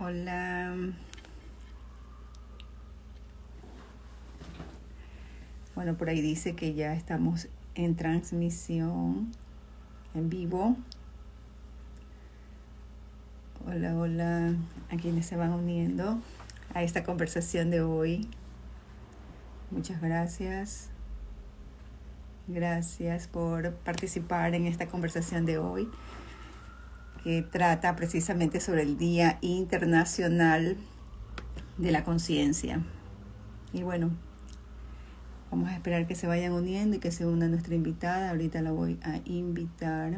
Hola. Bueno, por ahí dice que ya estamos en transmisión en vivo. Hola, hola a quienes se van uniendo a esta conversación de hoy. Muchas gracias. Gracias por participar en esta conversación de hoy que trata precisamente sobre el Día Internacional de la Conciencia. Y bueno, vamos a esperar que se vayan uniendo y que se una nuestra invitada. Ahorita la voy a invitar.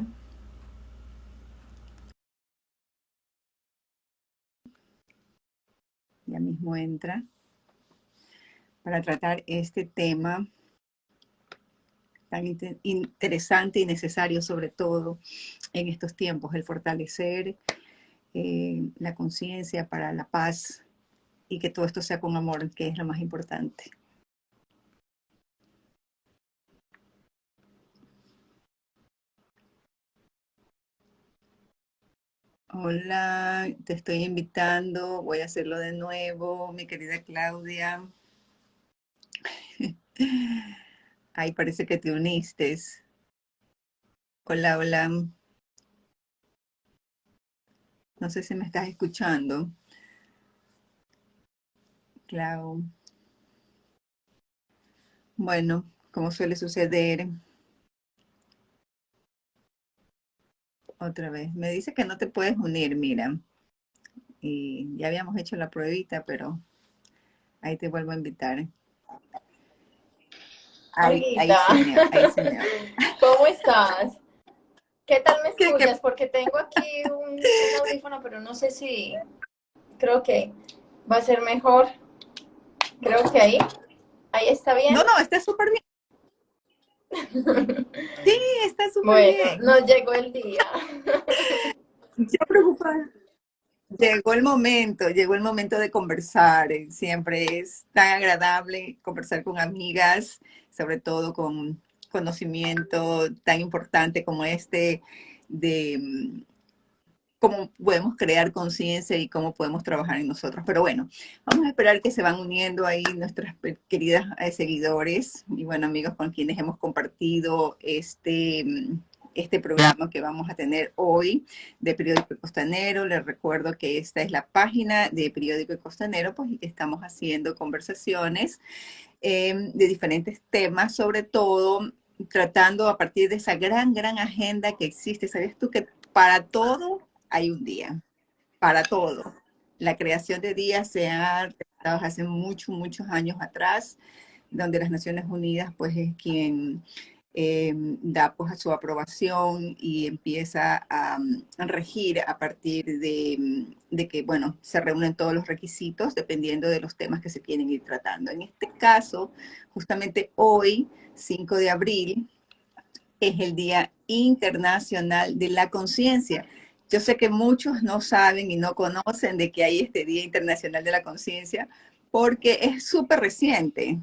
Ya mismo entra para tratar este tema tan interesante y necesario, sobre todo en estos tiempos, el fortalecer la conciencia para la paz y que todo esto sea con amor, que es lo más importante. Hola, te estoy invitando, voy a hacerlo de nuevo, mi querida Claudia. Ahí parece que te uniste. Hola, hola, no sé si me estás escuchando, Clau. Bueno, como suele suceder, otra vez. Me dice que no te puedes unir, mira. Y ya habíamos hecho la pruebita, pero ahí te vuelvo a invitar. Ahí Olguita, sí ahí sí me oye. ¿cómo estás? ¿Qué tal me ¿Qué? escuchas? Porque tengo aquí un audífono, pero no sé si creo que va a ser mejor. Creo que ahí está bien. No, no, está súper bien. Sí, está súper Bueno, bien. nos llegó el día. Yo preocupada. Llegó el momento de conversar. Siempre es tan agradable conversar con amigas, sobre todo con conocimiento tan importante como este de cómo podemos crear conciencia y cómo podemos trabajar en nosotros. Pero bueno, vamos a esperar que se van uniendo ahí nuestras queridas seguidores y bueno, amigos con quienes hemos compartido este programa que vamos a tener hoy de Periódico Costanero. Les recuerdo que esta es la página de Periódico Costanero, pues y que estamos haciendo conversaciones de diferentes temas, sobre todo tratando a partir de esa gran agenda que existe. ¿Sabías tú que para todo hay un día? Para todo. La creación de días se ha realizado hace muchos años atrás, donde las Naciones Unidas pues es quien da pues a su aprobación y empieza a regir a partir de que, bueno, se reúnen todos los requisitos dependiendo de los temas que se quieren ir tratando. En este caso, justamente hoy, 5 de abril, es el Día Internacional de la Conciencia. Yo sé que muchos no saben y no conocen de que hay este Día Internacional de la Conciencia porque es súper reciente.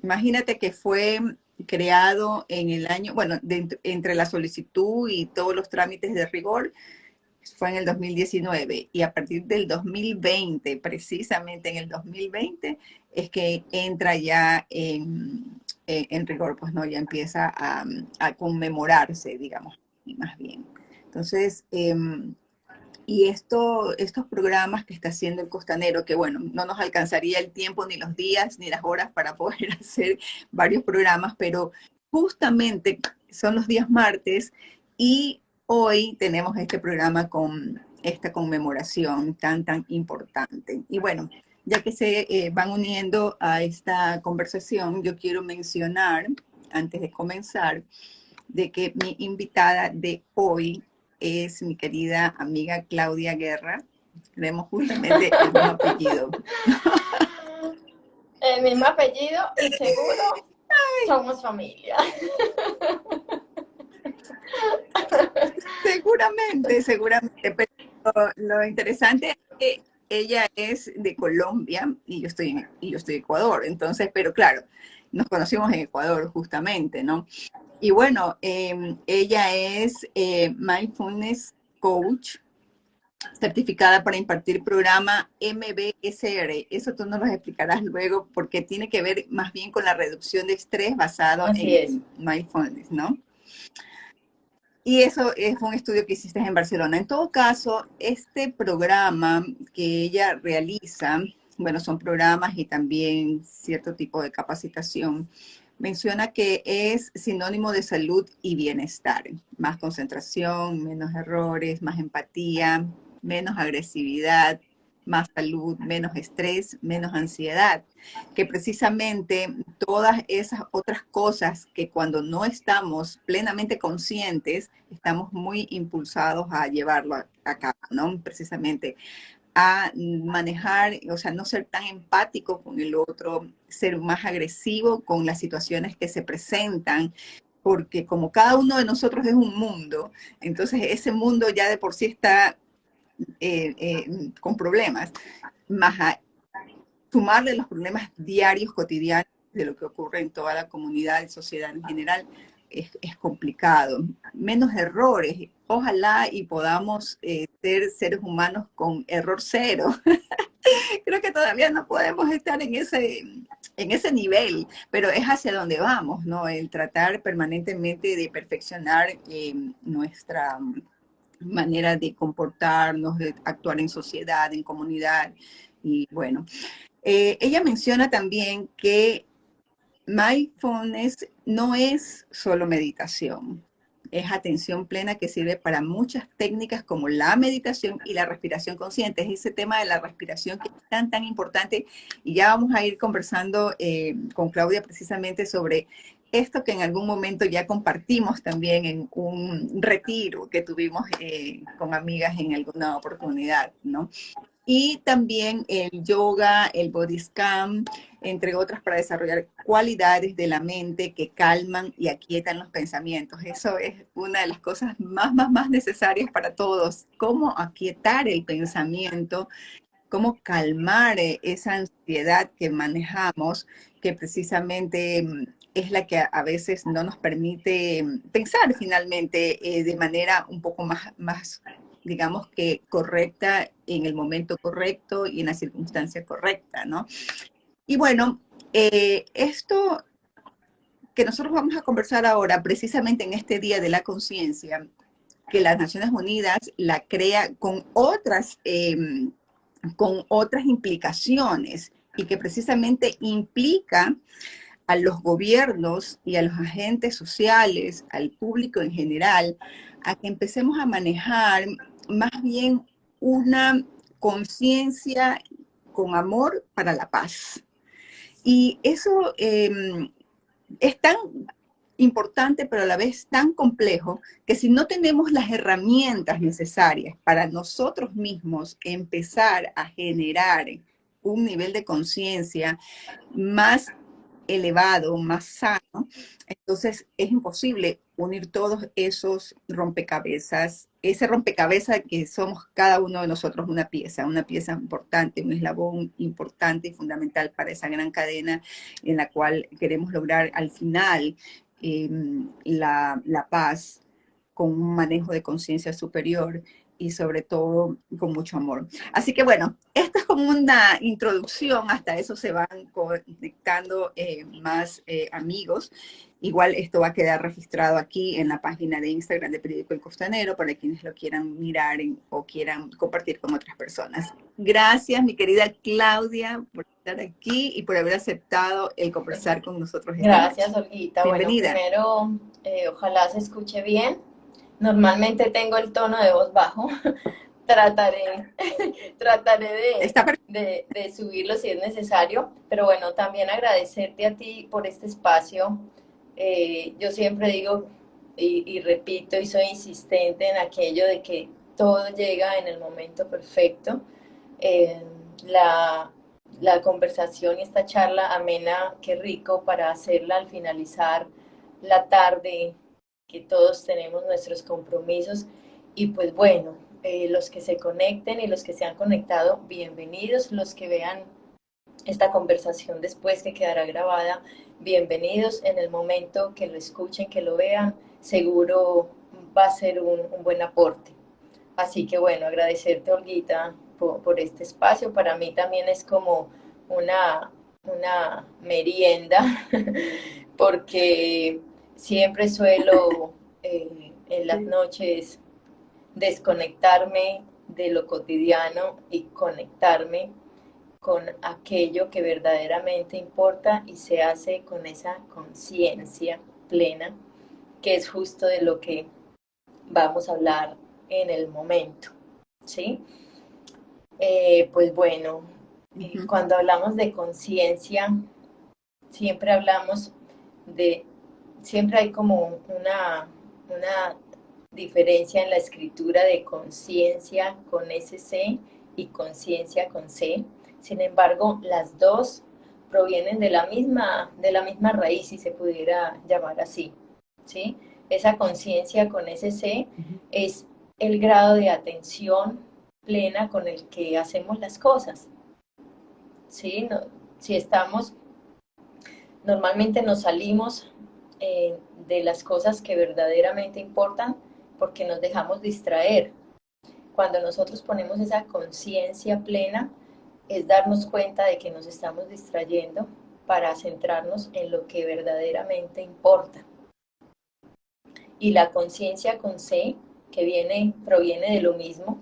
Imagínate que fue creado en el año, bueno, entre la solicitud y todos los trámites de rigor, fue en el 2019 y a partir del 2020, precisamente en el 2020, es que entra ya en rigor, pues no, ya empieza a conmemorarse, digamos, y más bien. Entonces, y estos programas que está haciendo el Costanero, que bueno, no nos alcanzaría el tiempo, ni los días, ni las horas para poder hacer varios programas, pero justamente son los días martes y hoy tenemos este programa con esta conmemoración tan importante. Y bueno, ya que se van uniendo a esta conversación, yo quiero mencionar, antes de comenzar, de que mi invitada de hoy es mi querida amiga Claudia Guerra. Tenemos justamente el mismo apellido. El mismo apellido y seguro somos familia. Seguramente, pero lo interesante es que ella es de Colombia y yo estoy de Ecuador, entonces, pero claro, nos conocimos en Ecuador justamente, ¿no? Y bueno, ella es mindfulness coach certificada para impartir programa MBSR. Eso tú nos lo explicarás luego porque tiene que ver más bien con la reducción de estrés basado Así es. en mindfulness, ¿no? Y eso es un estudio que hiciste en Barcelona. En todo caso, este programa que ella realiza, bueno, son programas y también cierto tipo de capacitación, menciona que es sinónimo de salud y bienestar. Más concentración, menos errores, más empatía, menos agresividad, más salud, menos estrés, menos ansiedad, que precisamente todas esas otras cosas que cuando no estamos plenamente conscientes, estamos muy impulsados a llevarlo a cabo, ¿no? Precisamente a manejar, o sea, no ser tan empático con el otro, ser más agresivo con las situaciones que se presentan, porque como cada uno de nosotros es un mundo, entonces ese mundo ya de por sí está con problemas, más a sumarle los problemas diarios, cotidianos de lo que ocurre en toda la comunidad y sociedad en general, es complicado. Menos errores, ojalá y podamos ser seres humanos con error cero. Creo que todavía no podemos estar en ese nivel, pero es hacia donde vamos, ¿no? El tratar permanentemente de perfeccionar nuestra manera de comportarnos, de actuar en sociedad, en comunidad. Y bueno, ella menciona también que mindfulness no es solo meditación, es atención plena que sirve para muchas técnicas como la meditación y la respiración consciente. Es ese tema de la respiración que es tan, tan importante y ya vamos a ir conversando con Claudia precisamente sobre esto que en algún momento ya compartimos también en un retiro que tuvimos con amigas en alguna oportunidad, ¿no? Y también el yoga, el body scan, entre otras, para desarrollar cualidades de la mente que calman y aquietan los pensamientos. Eso es una de las cosas más necesarias para todos. Cómo aquietar el pensamiento, cómo calmar esa ansiedad que manejamos, que precisamente es la que a veces no nos permite pensar finalmente de manera un poco más, digamos que correcta, en el momento correcto y en la circunstancia correcta, ¿no? Y bueno, esto que nosotros vamos a conversar ahora, precisamente en este Día de la Conciencia, que las Naciones Unidas la crea con otras implicaciones y que precisamente implica a los gobiernos y a los agentes sociales, al público en general, a que empecemos a manejar más bien una conciencia con amor para la paz. Y eso es tan importante, pero a la vez tan complejo, que si no tenemos las herramientas necesarias para nosotros mismos empezar a generar un nivel de conciencia más elevado, más sano, entonces es imposible unir todos esos rompecabezas, ese rompecabezas que somos cada uno de nosotros una pieza importante, un eslabón importante y fundamental para esa gran cadena en la cual queremos lograr al final eh, la paz con un manejo de conciencia superior y sobre todo con mucho amor. Así que bueno, esto es como una introducción, hasta eso se van conectando más amigos. Igual esto va a quedar registrado aquí en la página de Instagram de Periódico El Costanero para quienes lo quieran mirar o quieran compartir con otras personas. Gracias, mi querida Claudia, por estar aquí y por haber aceptado el conversar con nosotros esta noche. Gracias, Olguita. Bueno, Bienvenida. primero, ojalá se escuche bien. Normalmente tengo el tono de voz bajo. Trataré, trataré Está perfecto. de subirlo si es necesario, pero bueno, también agradecerte a ti por este espacio. Yo siempre digo y repito y soy insistente en aquello de que todo llega en el momento perfecto. Eh, la, la conversación y esta charla amena, qué rico para hacerla al finalizar la tarde, que todos tenemos nuestros compromisos y pues bueno, los que se conecten y los que se han conectado, bienvenidos, los que vean esta conversación después que quedará grabada, bienvenidos en el momento que lo escuchen, que lo vean, seguro va a ser un buen aporte. Así que bueno, agradecerte, Olguita, por este espacio. Para mí también es como una merienda, porque siempre suelo en las Sí. noches desconectarme de lo cotidiano y conectarme con aquello que verdaderamente importa y se hace con esa conciencia plena, que es justo de lo que vamos a hablar en el momento, ¿sí? Pues bueno, Ujú. cuando hablamos de conciencia, siempre hablamos de, siempre hay como una diferencia en la escritura de conciencia con SC y conciencia con C. Sin embargo, las dos provienen de la misma raíz, si se pudiera llamar así, ¿sí? Esa conciencia con SC Ujú. es el grado de atención plena con el que hacemos las cosas, ¿sí? No, si estamos, normalmente nos salimos de las cosas que verdaderamente importan porque nos dejamos distraer. Cuando nosotros ponemos esa conciencia plena, es darnos cuenta de que nos estamos distrayendo para centrarnos en lo que verdaderamente importa. Y la conciencia con C, que proviene de lo mismo,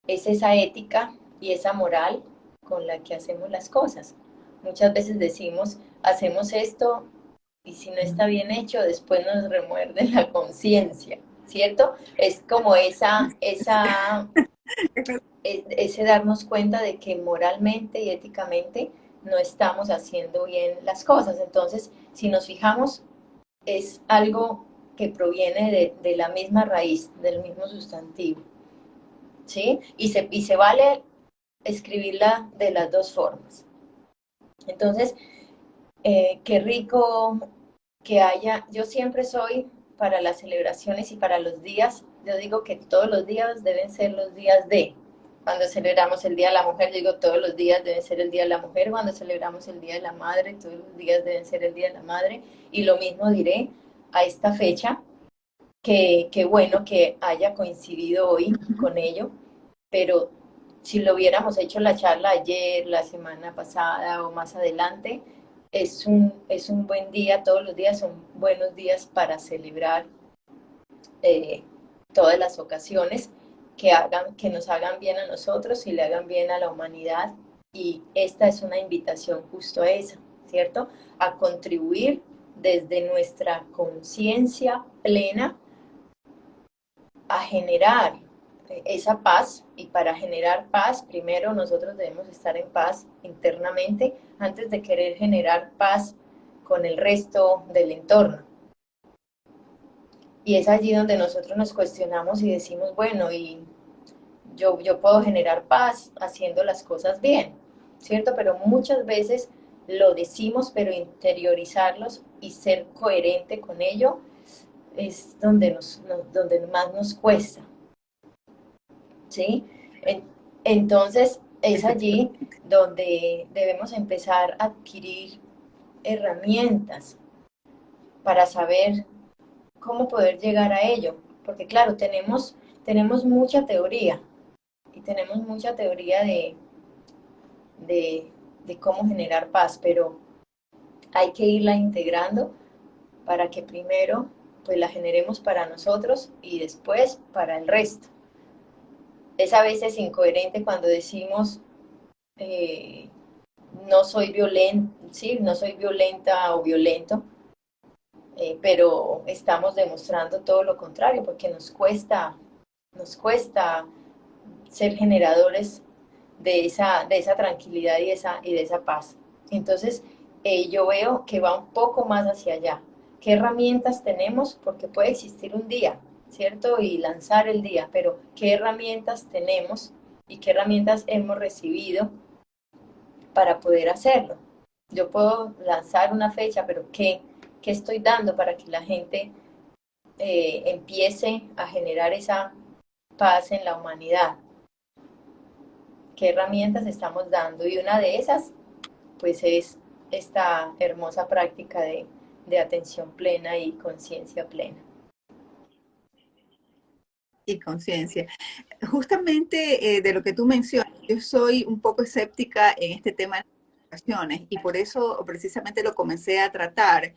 es esa ética y esa moral con la que hacemos las cosas. Muchas veces decimos, hacemos esto y si no está bien hecho, después nos remuerde la conciencia, ¿cierto? Es como ese darnos cuenta de que moralmente y éticamente no estamos haciendo bien las cosas. Entonces, si nos fijamos, es algo que proviene de la misma raíz, del mismo sustantivo, ¿sí? Y se vale escribirla de las dos formas. Entonces, qué rico que haya, yo siempre soy para las celebraciones y para los días, yo digo que todos los días deben ser los días de, cuando celebramos el Día de la Mujer, yo digo todos los días deben ser el Día de la Mujer, cuando celebramos el Día de la Madre, todos los días deben ser el Día de la Madre, y lo mismo diré a esta fecha, que bueno que haya coincidido hoy con ello, pero si lo hubiéramos hecho la charla ayer, la semana pasada o más adelante, es un buen día, todos los días son buenos días para celebrar eh, todas las ocasiones que nos hagan bien a nosotros y le hagan bien a la humanidad. Y esta es una invitación justo a eso, ¿cierto? A contribuir desde nuestra conciencia plena a generar esa paz, y para generar paz primero nosotros debemos estar en paz internamente antes de querer generar paz con el resto del entorno. Y es allí donde nosotros nos cuestionamos y decimos, bueno, y yo puedo generar paz haciendo las cosas bien, ¿cierto? Pero muchas veces lo decimos, pero interiorizarlos y ser coherente con ello es donde más nos cuesta. ¿Sí? Entonces es allí Efectivamente. donde debemos empezar a adquirir herramientas para saber cómo poder llegar a ello. Porque claro, tenemos mucha teoría y tenemos mucha teoría de, de cómo generar paz, pero hay que irla integrando para que primero pues la generemos para nosotros y después para el resto. Es a veces incoherente cuando decimos eh, no soy violenta, sí, no soy violenta o violento, pero estamos demostrando todo lo contrario, porque nos cuesta ser generadores de esa tranquilidad y de esa paz. Entonces, yo veo que va un poco más hacia allá. ¿Qué herramientas tenemos? Porque puede existir un día, ¿cierto? Y lanzar el día, pero ¿qué herramientas tenemos y qué herramientas hemos recibido para poder hacerlo? Yo puedo lanzar una fecha, pero ¿qué estoy dando para que la gente empiece a generar esa paz en la humanidad? ¿Qué herramientas estamos dando? Y una de esas, pues, es esta hermosa práctica de atención plena y conciencia plena. y conciencia. Justamente de lo que tú mencionas, yo soy un poco escéptica en este tema de las relaciones y por eso precisamente lo comencé a tratar,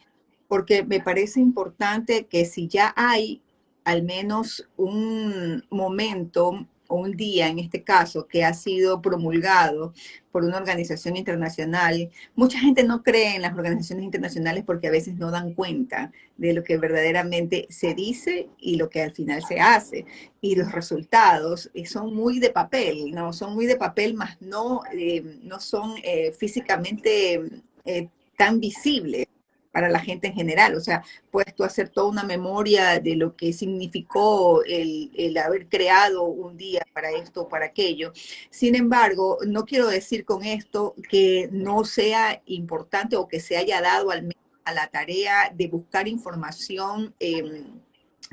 porque me parece importante que si ya hay al menos un momento o un día en este caso que ha sido promulgado por una organización internacional, mucha gente no cree en las organizaciones internacionales porque a veces no dan cuenta de lo que verdaderamente se dice y lo que al final se hace. Y los resultados son muy de papel, ¿no? Son muy de papel, más no, no son físicamente tan visibles para la gente en general. O sea, puedes tú hacer toda una memoria de lo que significó el haber creado un día para esto o para aquello. Sin embargo, no quiero decir con esto que no sea importante o que se haya dado al menos a la tarea de buscar información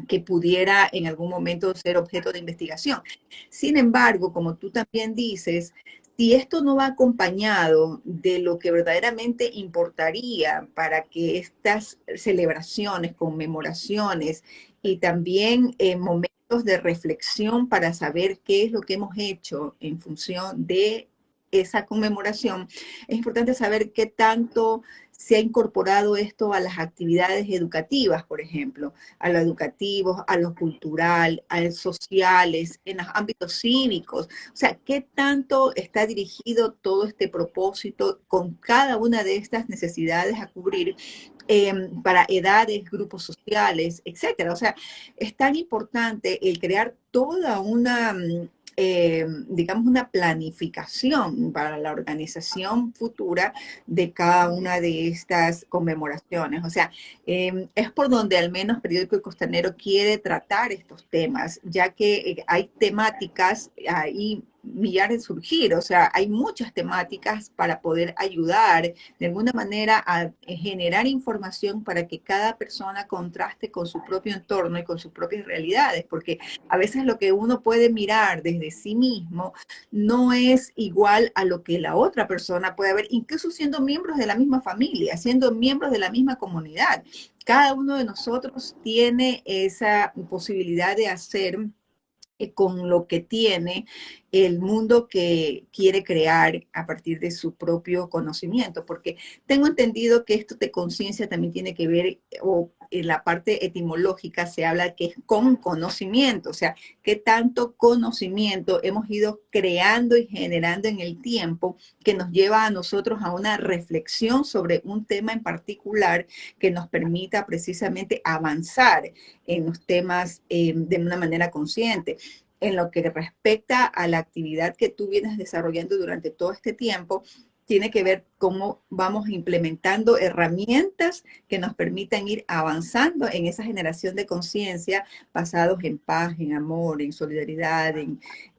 que pudiera en algún momento ser objeto de investigación. Sin embargo, como tú también dices, si esto no va acompañado de lo que verdaderamente importaría para que estas celebraciones, conmemoraciones y también momentos de reflexión para saber qué es lo que hemos hecho en función de esa conmemoración, es importante saber qué tanto se ha incorporado esto a las actividades educativas, por ejemplo, a lo educativo, a lo cultural, a los sociales, en los ámbitos cívicos. O sea, ¿qué tanto está dirigido todo este propósito con cada una de estas necesidades a cubrir para edades, grupos sociales, etcétera? O sea, es tan importante el crear toda una digamos, una planificación para la organización futura de cada una de estas conmemoraciones. O sea, es por donde al menos Periódico El Costanero quiere tratar estos temas, ya que hay temáticas, hay millares de surgir, o sea, hay muchas temáticas para poder ayudar de alguna manera a generar información para que cada persona contraste con su propio entorno y con sus propias realidades, porque a veces lo que uno puede mirar desde sí mismo no es igual a lo que la otra persona puede ver, incluso siendo miembros de la misma familia, siendo miembros de la misma comunidad. Cada uno de nosotros tiene esa posibilidad de hacer con lo que tiene el mundo que quiere crear a partir de su propio conocimiento, porque tengo entendido que esto de conciencia también tiene que ver, o en la parte etimológica se habla que es con conocimiento, o sea, qué tanto conocimiento hemos ido creando y generando en el tiempo que nos lleva a nosotros a una reflexión sobre un tema en particular que nos permita precisamente avanzar en los temas de una manera consciente. En lo que respecta a la actividad que tú vienes desarrollando durante todo este tiempo, tiene que ver cómo vamos implementando herramientas que nos permitan ir avanzando en esa generación de conciencia basados en paz, en amor, en solidaridad,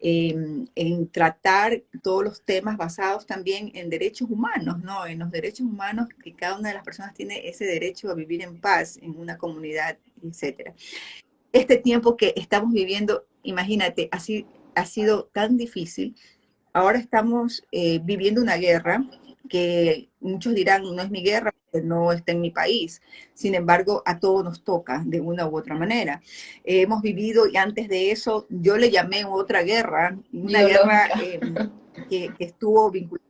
en tratar todos los temas basados también en derechos humanos, ¿no? En los derechos humanos que cada una de las personas tiene ese derecho a vivir en paz en una comunidad, etcétera. Este tiempo que estamos viviendo, imagínate, así ha sido tan difícil. Ahora estamos viviendo una guerra que muchos dirán no es mi guerra, porque no está en mi país. Sin embargo, a todos nos toca de una u otra manera. Hemos vivido, y antes de eso, yo le llamé otra guerra, una guerra biológica. que estuvo vinculada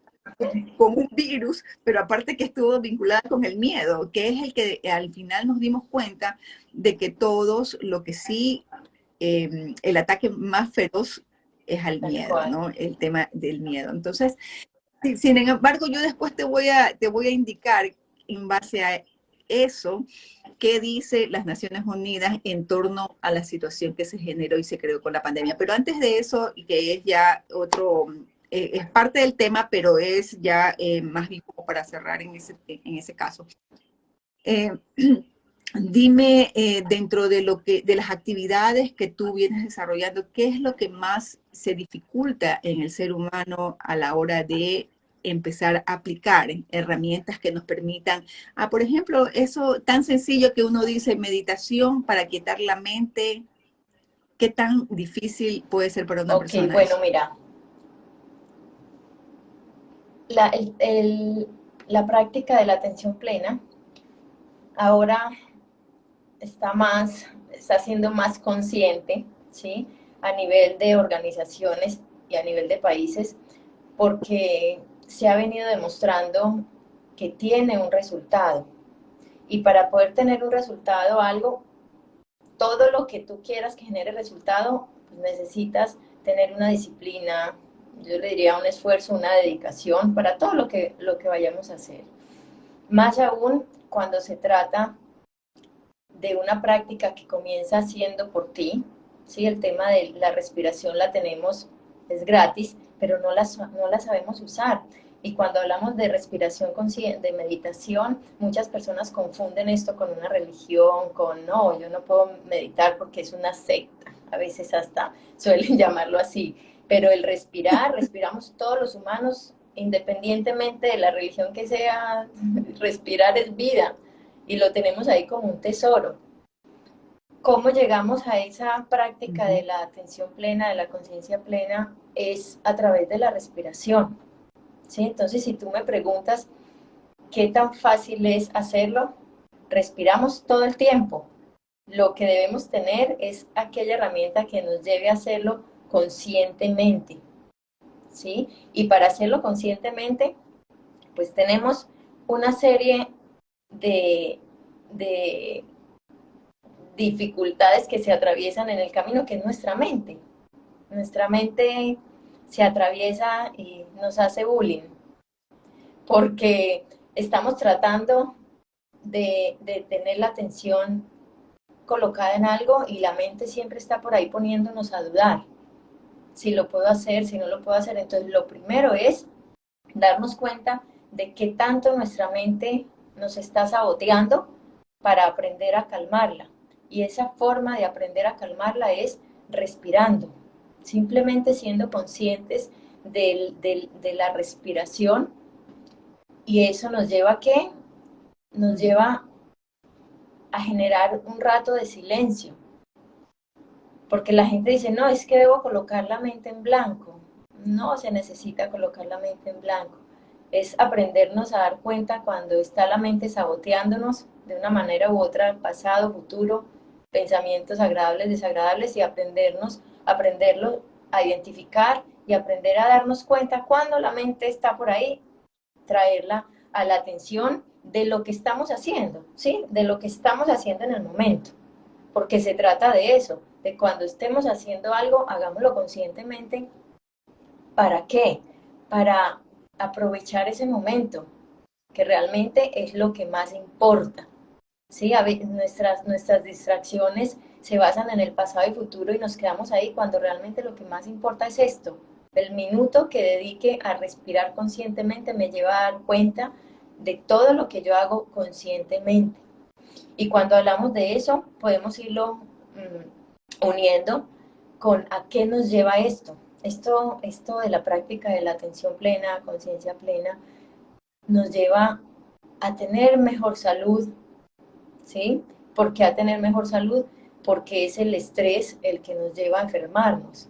con un virus, pero aparte que estuvo vinculada con el miedo, que es el que al final nos dimos cuenta de que todos lo que sí, el ataque más feroz es al Tal miedo, cual. ¿no? El tema del miedo. Entonces, sin embargo, yo después te voy a indicar en base a eso qué dice las Naciones Unidas en torno a la situación que se generó y se creó con la pandemia. Pero antes de eso, y que es ya otro, es parte del tema, pero es ya más bien como para cerrar en ese caso. Eh, Dime, dentro de lo que, de las actividades que tú vienes desarrollando, ¿qué es lo que más se dificulta en el ser humano a la hora de empezar a aplicar herramientas que nos permitan, por ejemplo, eso tan sencillo que uno dice meditación para quietar la mente? ¿Qué tan difícil puede ser para una Ok, persona bueno, eso? mira, la, la práctica de la atención plena ahora está siendo más consciente, ¿sí? a nivel de organizaciones y a nivel de países, porque se ha venido demostrando que tiene un resultado. Y para poder tener un resultado, algo, todo lo que tú quieras que genere resultado, pues necesitas tener una disciplina, yo le diría un esfuerzo, una dedicación para todo lo que vayamos a hacer. Más aún cuando se trata de una práctica que comienza haciendo por ti, ¿sí? El tema de la respiración la tenemos, es gratis, pero no la sabemos usar. Y cuando hablamos de respiración consciente, de meditación, muchas personas confunden esto con una religión, con no, yo no puedo meditar porque es una secta, a veces hasta suelen llamarlo así. Pero el respirar, respiramos todos los humanos, independientemente de la religión que sea, respirar es vida y lo tenemos ahí como un tesoro. ¿Cómo llegamos a esa práctica de la atención plena, de la conciencia plena? Es a través de la respiración, ¿sí? Entonces, si tú me preguntas qué tan fácil es hacerlo, respiramos todo el tiempo. Lo que debemos tener es aquella herramienta que nos lleve a hacerlo conscientemente, ¿sí? Y para hacerlo conscientemente, pues tenemos una serie de, de dificultades que se atraviesan en el camino, que es nuestra mente. Nuestra mente se atraviesa y nos hace bullying, porque estamos tratando de tener la atención colocada en algo y la mente siempre está por ahí poniéndonos a dudar. Si lo puedo hacer, si no lo puedo hacer. Entonces, lo primero es darnos cuenta de qué tanto nuestra mente nos está saboteando para aprender a calmarla. Y esa forma de aprender a calmarla es respirando, simplemente siendo conscientes de la respiración. Y eso nos lleva a qué? Nos lleva a generar un rato de silencio. Porque la gente dice, no, es que debo colocar la mente en blanco. No se necesita colocar la mente en blanco. Es aprendernos a dar cuenta cuando está la mente saboteándonos de una manera u otra, pasado, futuro, pensamientos agradables, desagradables, y aprenderlo a identificar y aprender a darnos cuenta cuando la mente está por ahí, traerla a la atención de lo que estamos haciendo, ¿sí? De lo que estamos haciendo en el momento, porque se trata de eso, de cuando estemos haciendo algo, hagámoslo conscientemente. ¿Para qué? Para aprovechar ese momento, que realmente es lo que más importa. ¿Sí? A veces nuestras distracciones se basan en el pasado y futuro y nos quedamos ahí cuando realmente lo que más importa es esto. El minuto que dedique a respirar conscientemente me lleva a dar cuenta de todo lo que yo hago conscientemente. Y cuando hablamos de eso, podemos irlo uniendo con a qué nos lleva esto. Esto de la práctica de la atención plena, conciencia plena, nos lleva a tener mejor salud, ¿sí? ¿Por qué a tener mejor salud? Porque es el estrés el que nos lleva a enfermarnos.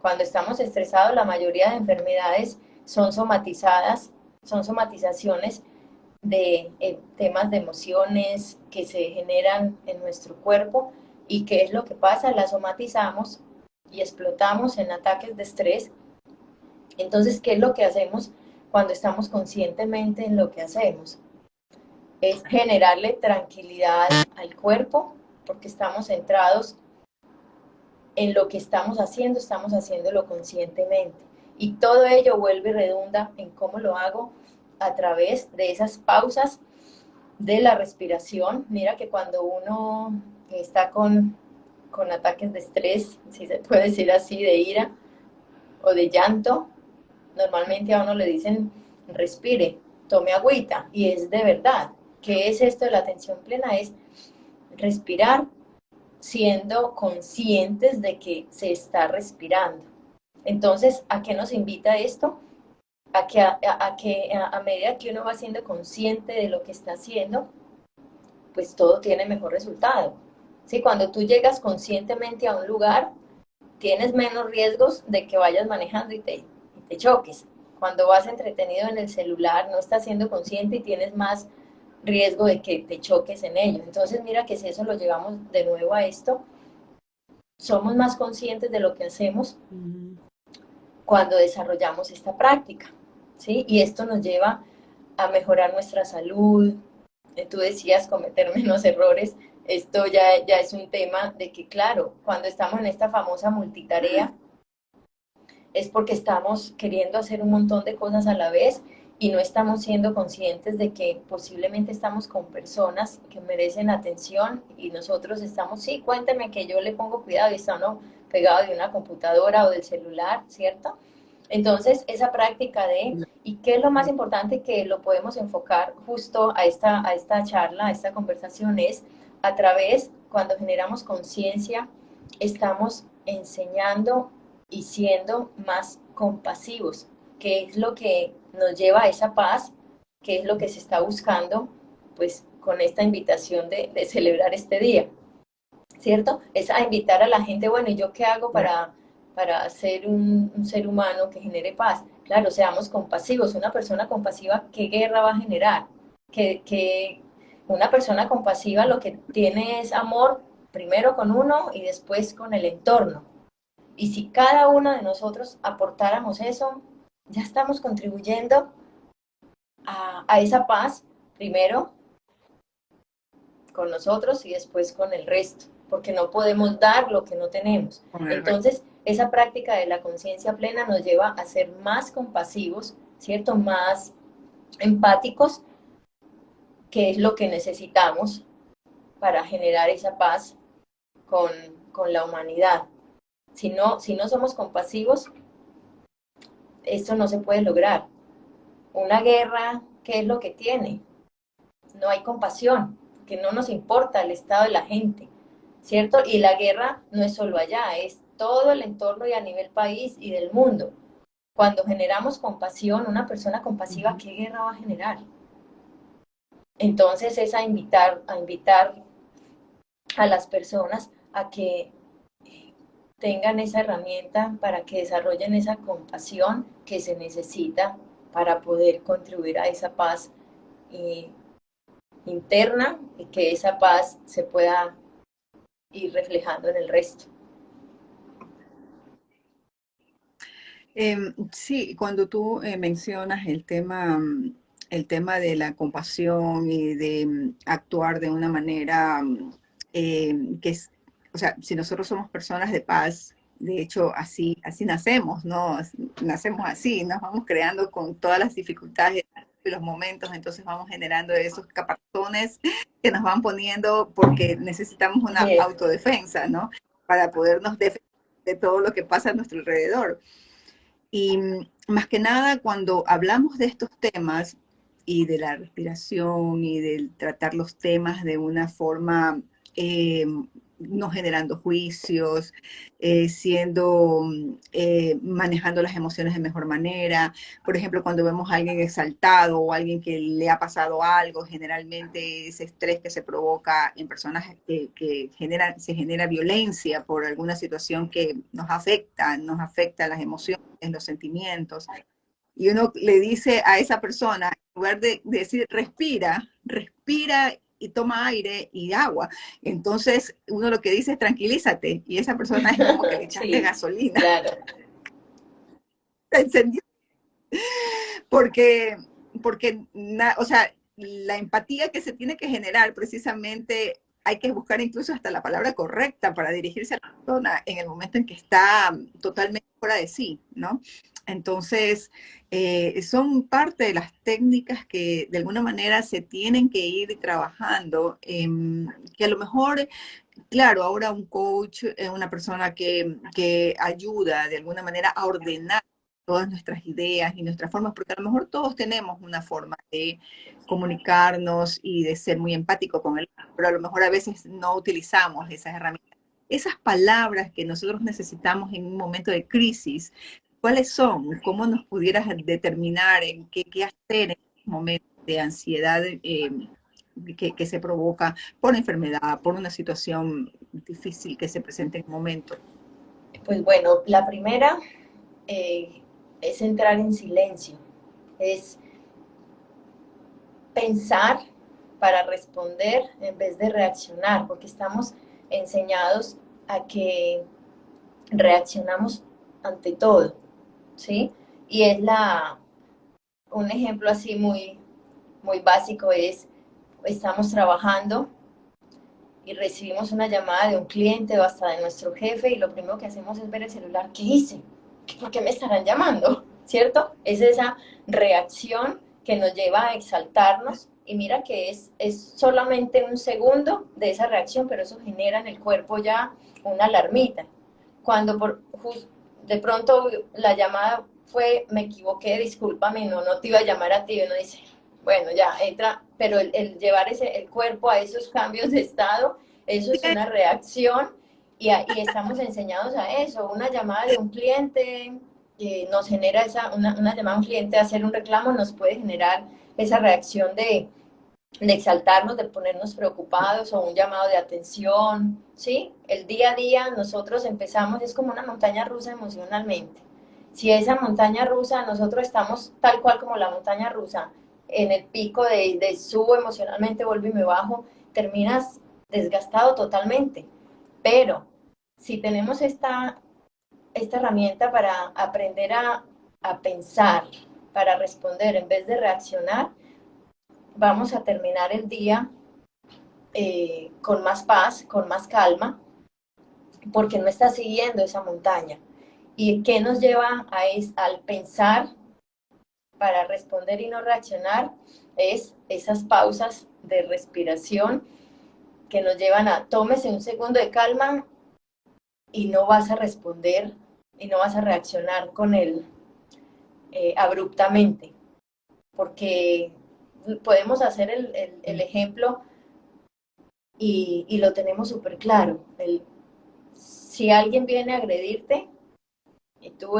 Cuando estamos estresados, la mayoría de enfermedades son somatizadas, son somatizaciones de temas de emociones que se generan en nuestro cuerpo. ¿Y qué es lo que pasa? Las somatizamos y explotamos en ataques de estrés. Entonces, ¿qué es lo que hacemos cuando estamos conscientemente en lo que hacemos? Es generarle tranquilidad al cuerpo, porque estamos centrados en lo que estamos haciéndolo conscientemente. Y todo ello vuelve y redunda en cómo lo hago a través de esas pausas de la respiración. Mira que cuando uno está con ataques de estrés, si se puede decir así, de ira o de llanto, normalmente a uno le dicen respire, tome agüita, y es de verdad. ¿Qué es esto de la atención plena? Es respirar siendo conscientes de que se está respirando. Entonces, ¿a qué nos invita esto? A medida que uno va siendo consciente de lo que está haciendo, pues todo tiene mejor resultado. ¿Sí? Cuando tú llegas conscientemente a un lugar, tienes menos riesgos de que vayas manejando y te choques. Cuando vas entretenido en el celular, no estás siendo consciente y tienes más riesgo de que te choques en ello. Entonces, mira que si eso lo llevamos de nuevo a esto, somos más conscientes de lo que hacemos cuando desarrollamos esta práctica, ¿sí? Y esto nos lleva a mejorar nuestra salud. Tú decías cometer menos errores. Esto ya es un tema de que, claro, cuando estamos en esta famosa multitarea, es porque estamos queriendo hacer un montón de cosas a la vez y no estamos siendo conscientes de que posiblemente estamos con personas que merecen atención y nosotros estamos, sí, cuénteme que yo le pongo cuidado y está uno pegado de una computadora o del celular, ¿cierto? Entonces, esa práctica de, ¿y qué es lo más importante que lo podemos enfocar justo a esta charla, a esta conversación? Es a través, cuando generamos conciencia, estamos enseñando y siendo más compasivos, que es lo que nos lleva a esa paz, que es lo que se está buscando, pues con esta invitación de celebrar este día, ¿cierto? Es a invitar a la gente, bueno, ¿y yo qué hago para ser un ser humano que genere paz? Claro, seamos compasivos. Una persona compasiva, ¿qué guerra va a generar? Que una persona compasiva lo que tiene es amor primero con uno y después con el entorno. Y si cada uno de nosotros aportáramos eso, ya estamos contribuyendo a esa paz, primero con nosotros y después con el resto, porque no podemos dar lo que no tenemos. Entonces, esa práctica de la conciencia plena nos lleva a ser más compasivos, ¿cierto? Más empáticos, que es lo que necesitamos para generar esa paz con, con la humanidad. Si no somos compasivos, esto no se puede lograr. Una guerra, ¿qué es lo que tiene? No hay compasión, que no nos importa el estado de la gente, ¿cierto? Y la guerra no es solo allá, es todo el entorno y a nivel país y del mundo. Cuando generamos compasión, una persona compasiva, ¿qué guerra va a generar? Entonces es a invitar a las personas a que tengan esa herramienta para que desarrollen esa compasión que se necesita para poder contribuir a esa paz interna y que esa paz se pueda ir reflejando en el resto. Sí, cuando tú mencionas el tema de la compasión y de actuar de una manera que es, o sea, si nosotros somos personas de paz, de hecho así nacemos, ¿no? Nacemos así, nos vamos creando con todas las dificultades y los momentos, entonces vamos generando esos capazones que nos van poniendo porque necesitamos una Sí, autodefensa, ¿no? Para podernos defender de todo lo que pasa a nuestro alrededor. Y más que nada, cuando hablamos de estos temas y de la respiración y de tratar los temas de una forma no generando juicios, manejando las emociones de mejor manera. Por ejemplo, cuando vemos a alguien exaltado o a alguien que le ha pasado algo, generalmente ese estrés que se provoca en personas se genera violencia por alguna situación que nos afecta las emociones, los sentimientos. Y uno le dice a esa persona, en lugar de decir respira y toma aire y agua. Entonces uno lo que dice es tranquilízate y esa persona es como que le echaste sí, gasolina, claro. se encendió porque, o sea, la empatía que se tiene que generar precisamente hay que buscar incluso hasta la palabra correcta para dirigirse a la persona en el momento en que está totalmente fuera de sí, ¿no? Entonces, son parte de las técnicas que de alguna manera se tienen que ir trabajando, que a lo mejor, claro, ahora un coach es una persona que ayuda de alguna manera a ordenar todas nuestras ideas y nuestras formas, porque a lo mejor todos tenemos una forma de comunicarnos y de ser muy empático con él, pero a lo mejor a veces no utilizamos esas herramientas. Esas palabras que nosotros necesitamos en un momento de crisis, ¿cuáles son? ¿Cómo nos pudieras determinar en qué hacer en momentos de ansiedad que se provoca por enfermedad, por una situación difícil que se presenta en el momento? Pues bueno, la primera es entrar en silencio, es pensar para responder en vez de reaccionar, porque estamos enseñados a que reaccionamos ante todo, ¿sí? Y es un ejemplo así muy básico es, estamos trabajando y recibimos una llamada de un cliente o hasta de nuestro jefe y lo primero que hacemos es ver el celular. ¿Qué hice? ¿Por qué me estarán llamando? ¿Cierto? Es esa reacción que nos lleva a exaltarnos y mira que es solamente un segundo de esa reacción, pero eso genera en el cuerpo ya una alarmita. Cuando de pronto la llamada fue, me equivoqué, discúlpame, no te iba a llamar a ti, uno dice, bueno, ya entra, pero el llevar el cuerpo a esos cambios de estado, eso es una reacción y estamos enseñados a eso. Una llamada de un cliente nos genera una llamada de un cliente a hacer un reclamo, nos puede generar esa reacción de exaltarnos, de ponernos preocupados o un llamado de atención, ¿sí? El día a día nosotros empezamos, es como una montaña rusa emocionalmente. Si esa montaña rusa, nosotros estamos tal cual como la montaña rusa, en el pico de subo emocionalmente, vuelvo y me bajo, terminas desgastado totalmente. Pero si tenemos esta herramienta para aprender a pensar, para responder en vez de reaccionar, vamos a terminar el día con más paz, con más calma, porque no está siguiendo esa montaña. ¿Y qué nos lleva al pensar para responder y no reaccionar? Es esas pausas de respiración que nos llevan a tómese un segundo de calma y no vas a responder y no vas a reaccionar con él abruptamente, porque podemos hacer el ejemplo y lo tenemos súper claro. Si alguien viene a agredirte y tú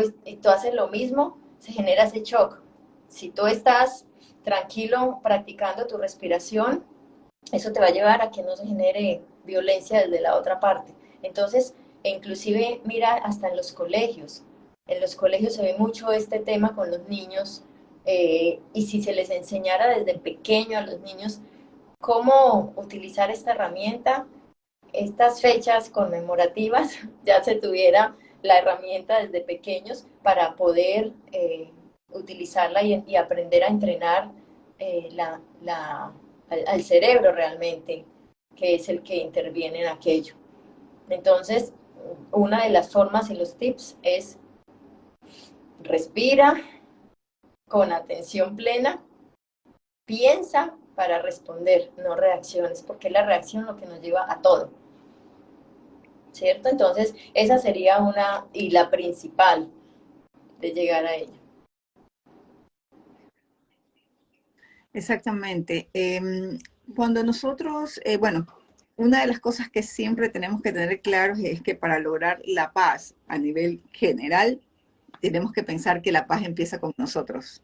haces lo mismo, se genera ese shock. Si tú estás tranquilo practicando tu respiración, eso te va a llevar a que no se genere violencia desde la otra parte. Entonces, inclusive, mira, hasta en los colegios se ve mucho este tema con los niños, y si se les enseñara desde pequeño a los niños cómo utilizar esta herramienta, estas fechas conmemorativas, ya se tuviera la herramienta desde pequeños para poder utilizarla y aprender a entrenar al cerebro realmente, que es el que interviene en aquello. Entonces, una de las formas y los tips es respira con atención plena, piensa para responder, no reacciones, porque es la reacción lo que nos lleva a todo. ¿Cierto? Entonces, esa sería una, y la principal de llegar a ella. Exactamente. Cuando nosotros, bueno, una de las cosas que siempre tenemos que tener claros es que para lograr la paz a nivel general, tenemos que pensar que la paz empieza con nosotros,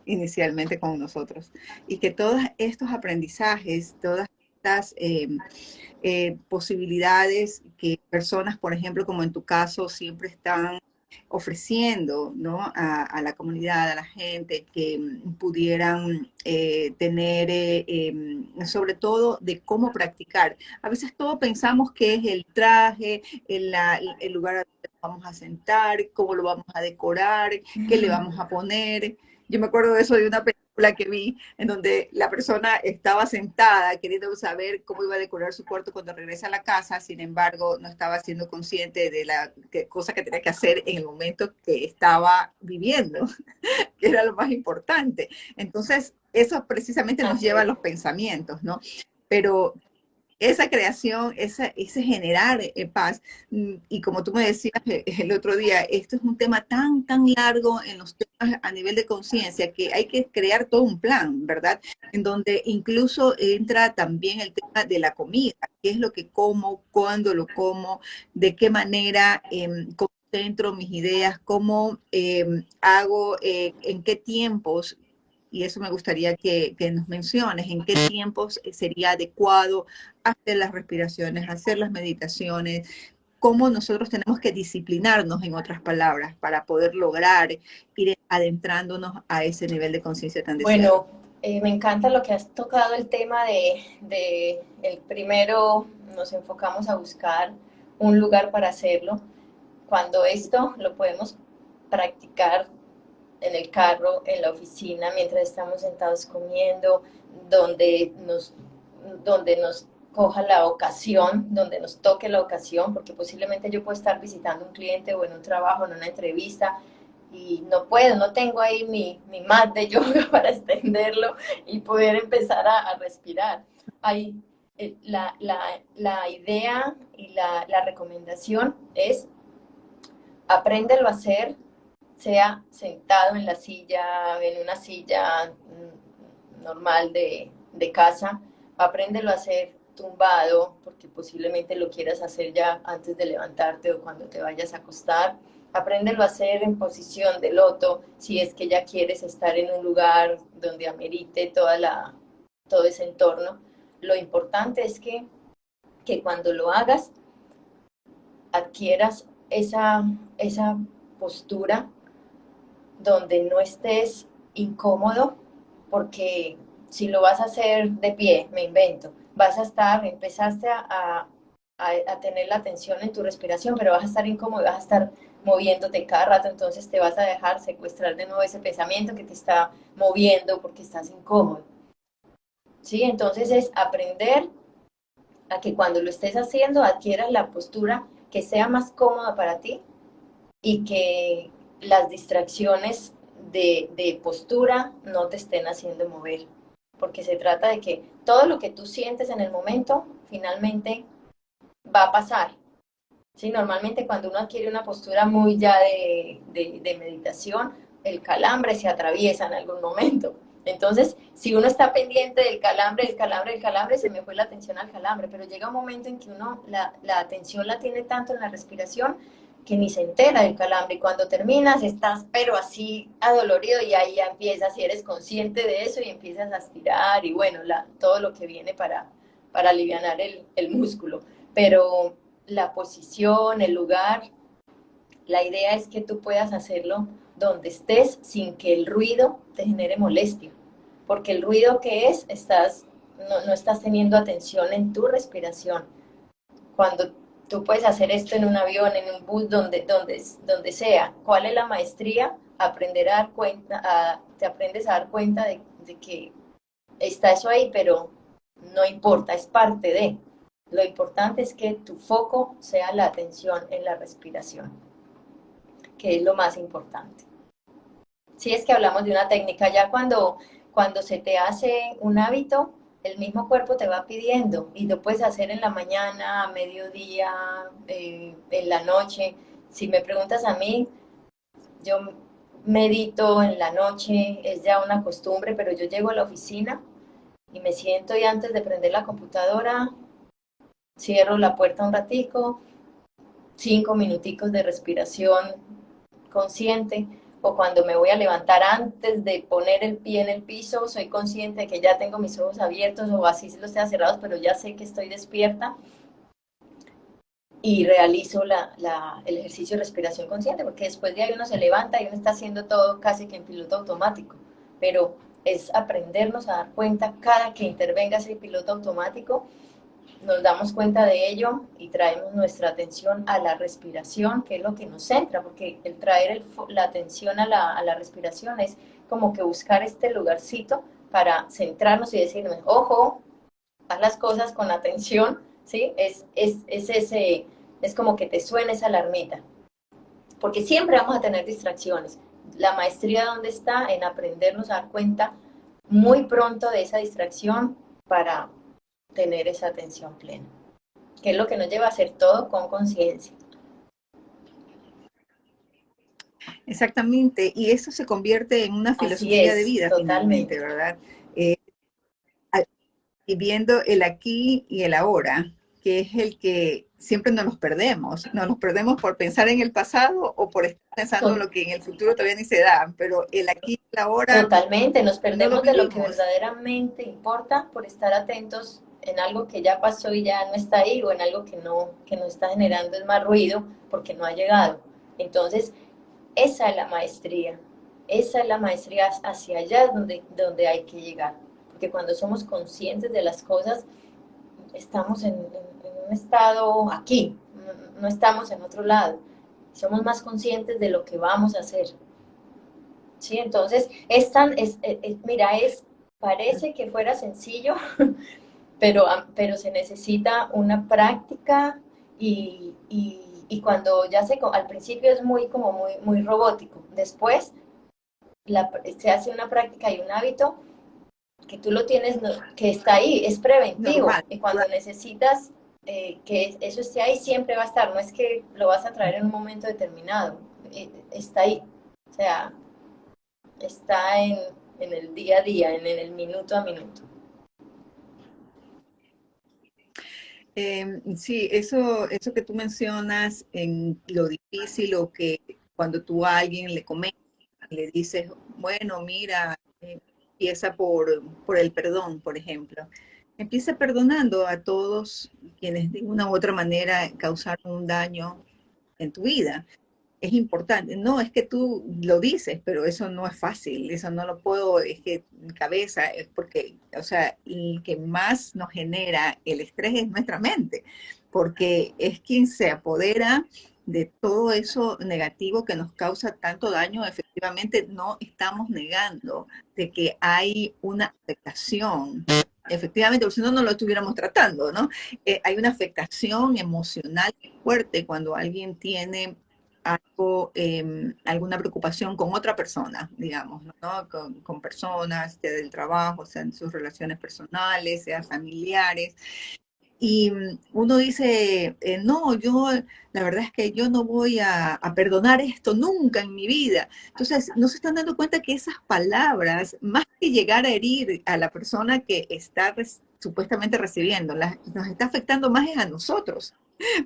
inicialmente con nosotros, y que todos estos aprendizajes, todas estas posibilidades que personas, por ejemplo, como en tu caso, siempre están ofreciendo, ¿no? La comunidad, a la gente que pudieran tener, sobre todo de cómo practicar. A veces todos pensamos que es el traje, el lugar donde vamos a sentar, cómo lo vamos a decorar, qué le vamos a poner. Yo me acuerdo de eso de una película que vi en donde la persona estaba sentada queriendo saber cómo iba a decorar su cuarto cuando regresa a la casa, sin embargo no estaba siendo consciente de la cosa que tenía que hacer en el momento que estaba viviendo, que era lo más importante. Entonces, eso precisamente nos Así lleva a es. los pensamientos, ¿no? Pero esa creación, ese generar paz, y como tú me decías el otro día, esto es un tema tan largo en los temas a nivel de conciencia que hay que crear todo un plan, ¿verdad? En donde incluso entra también el tema de la comida, qué es lo que como, cuándo lo como, de qué manera concentro mis ideas, cómo hago, en qué tiempos, y eso me gustaría que nos menciones, en qué tiempos sería adecuado hacer las respiraciones, hacer las meditaciones, cómo nosotros tenemos que disciplinarnos, en otras palabras, para poder lograr ir adentrándonos a ese nivel de conciencia tan deseado. Bueno, me encanta lo que has tocado el tema el primero nos enfocamos a buscar un lugar para hacerlo. Cuando esto lo podemos practicar en el carro, en la oficina, mientras estamos sentados comiendo, donde nos, donde nos coja la ocasión, donde nos toque la ocasión, porque posiblemente yo puedo estar visitando un cliente o en un trabajo, en una entrevista, y no puedo, no tengo ahí mi mat de yoga para extenderlo y poder empezar a respirar. Ahí, la idea y la recomendación es apréndelo a hacer, sea sentado en la silla, en una silla normal de casa, apréndelo a hacer tumbado, porque posiblemente lo quieras hacer ya antes de levantarte o cuando te vayas a acostar. Apréndelo a hacer en posición de loto, si es que ya quieres estar en un lugar donde amerite todo ese entorno. Lo importante es que cuando lo hagas, adquieras esa postura donde no estés incómodo, porque si lo vas a hacer de pie, me invento, empezaste a tener la atención en tu respiración, pero vas a estar incómodo, vas a estar moviéndote cada rato, entonces te vas a dejar secuestrar de nuevo ese pensamiento que te está moviendo porque estás incómodo. ¿Sí? Entonces es aprender a que cuando lo estés haciendo adquieras la postura que sea más cómoda para ti y que las distracciones de postura no te estén haciendo mover, porque se trata de que todo lo que tú sientes en el momento finalmente va a pasar. Sí, normalmente cuando uno adquiere una postura muy ya de meditación, el calambre se atraviesa en algún momento. Entonces, si uno está pendiente del calambre, se me fue la atención al calambre, pero llega un momento en que uno la atención la tiene tanto en la respiración que ni se entera del calambre y cuando terminas estás pero así adolorido y ahí ya empiezas, si eres consciente de eso y empiezas a estirar y bueno, todo lo que viene para aliviar el músculo. Pero la posición, el lugar, la idea es que tú puedas hacerlo donde estés sin que el ruido te genere molestia, porque el ruido que es, no estás teniendo atención en tu respiración. Cuando tú puedes hacer esto en un avión, en un bus, donde sea, ¿cuál es la maestría? Aprender a dar cuenta, te aprendes a dar cuenta de que está eso ahí, pero no importa, es parte de. Lo importante es que tu foco sea la atención en la respiración, que es lo más importante. Si es que hablamos de una técnica, ya cuando se te hace un hábito, el mismo cuerpo te va pidiendo y lo puedes hacer en la mañana, a mediodía, en la noche. Si me preguntas a mí, yo medito en la noche, es ya una costumbre, pero yo llego a la oficina y me siento y antes de prender la computadora, cierro la puerta un ratico, 5 minuticos de respiración consciente, o cuando me voy a levantar antes de poner el pie en el piso, soy consciente de que ya tengo mis ojos abiertos o así si los tengo cerrados, pero ya sé que estoy despierta y realizo el ejercicio de respiración consciente, porque después de ahí uno se levanta y uno está haciendo todo casi que en piloto automático, pero es aprendernos a dar cuenta cada que intervenga ese piloto automático, nos damos cuenta de ello y traemos nuestra atención a la respiración, que es lo que nos centra, porque el traer la atención a la respiración es como que buscar este lugarcito para centrarnos y decirnos, ojo, haz las cosas con atención, ¿sí? Es como que te suena esa alarmita, porque siempre vamos a tener distracciones. La maestría, ¿dónde está? En aprendernos a dar cuenta muy pronto de esa distracción para tener esa atención plena, que es lo que nos lleva a hacer todo con conciencia. Exactamente, y eso se convierte en una Así filosofía de es, vida finalmente, totalmente. ¿verdad? Eh, Viviendo el aquí y el ahora, que es el que siempre nos los perdemos por pensar en el pasado o por estar pensando lo que en el futuro todavía ni se da, pero el aquí y el ahora Totalmente, nos no lo perdemos de lo que vivimos. verdaderamente importa por estar atentos en algo que ya pasó y ya no está ahí o en algo que no está generando es más ruido porque no ha llegado. Entonces, esa es la maestría, esa es la maestría hacia allá donde hay que llegar. Porque cuando somos conscientes de las cosas, estamos en un estado aquí. no estamos en otro lado. Somos más conscientes de lo que vamos a hacer. ¿Sí? Entonces, mira, parece que fuera sencillo, pero se necesita una práctica y cuando ya al principio es muy robótico. Después se hace una práctica y un hábito que tú lo tienes, que está ahí, es preventivo. Normal. Y cuando necesitas que eso esté ahí, siempre va a estar. No es que lo vas a traer en un momento determinado. Está ahí. O sea, está en el día a día, en el minuto a minuto. Sí, eso que tú mencionas en lo difícil o que cuando tú a alguien le comentas, le dices, bueno, mira, empieza por el perdón, por ejemplo. Empieza perdonando a todos quienes de una u otra manera causaron un daño en tu vida. Es importante. No, es que tú lo dices, pero eso no es fácil, eso no lo puedo, es que mi cabeza, es porque, o sea, el que más nos genera el estrés es nuestra mente, porque es quien se apodera de todo eso negativo que nos causa tanto daño. Efectivamente, no estamos negando de que hay una afectación. Efectivamente, porque si no, no lo estuviéramos tratando, ¿no? Hay una afectación emocional fuerte cuando alguien tiene algo, alguna preocupación con otra persona, digamos, ¿no? Con personas, sea del trabajo, sea en sus relaciones personales, sea familiares. Y uno dice, no, yo, la verdad es que yo no voy a perdonar esto nunca en mi vida. Entonces, no se están dando cuenta que esas palabras, más que llegar a herir a la persona que está supuestamente recibiendo, nos está afectando más a nosotros,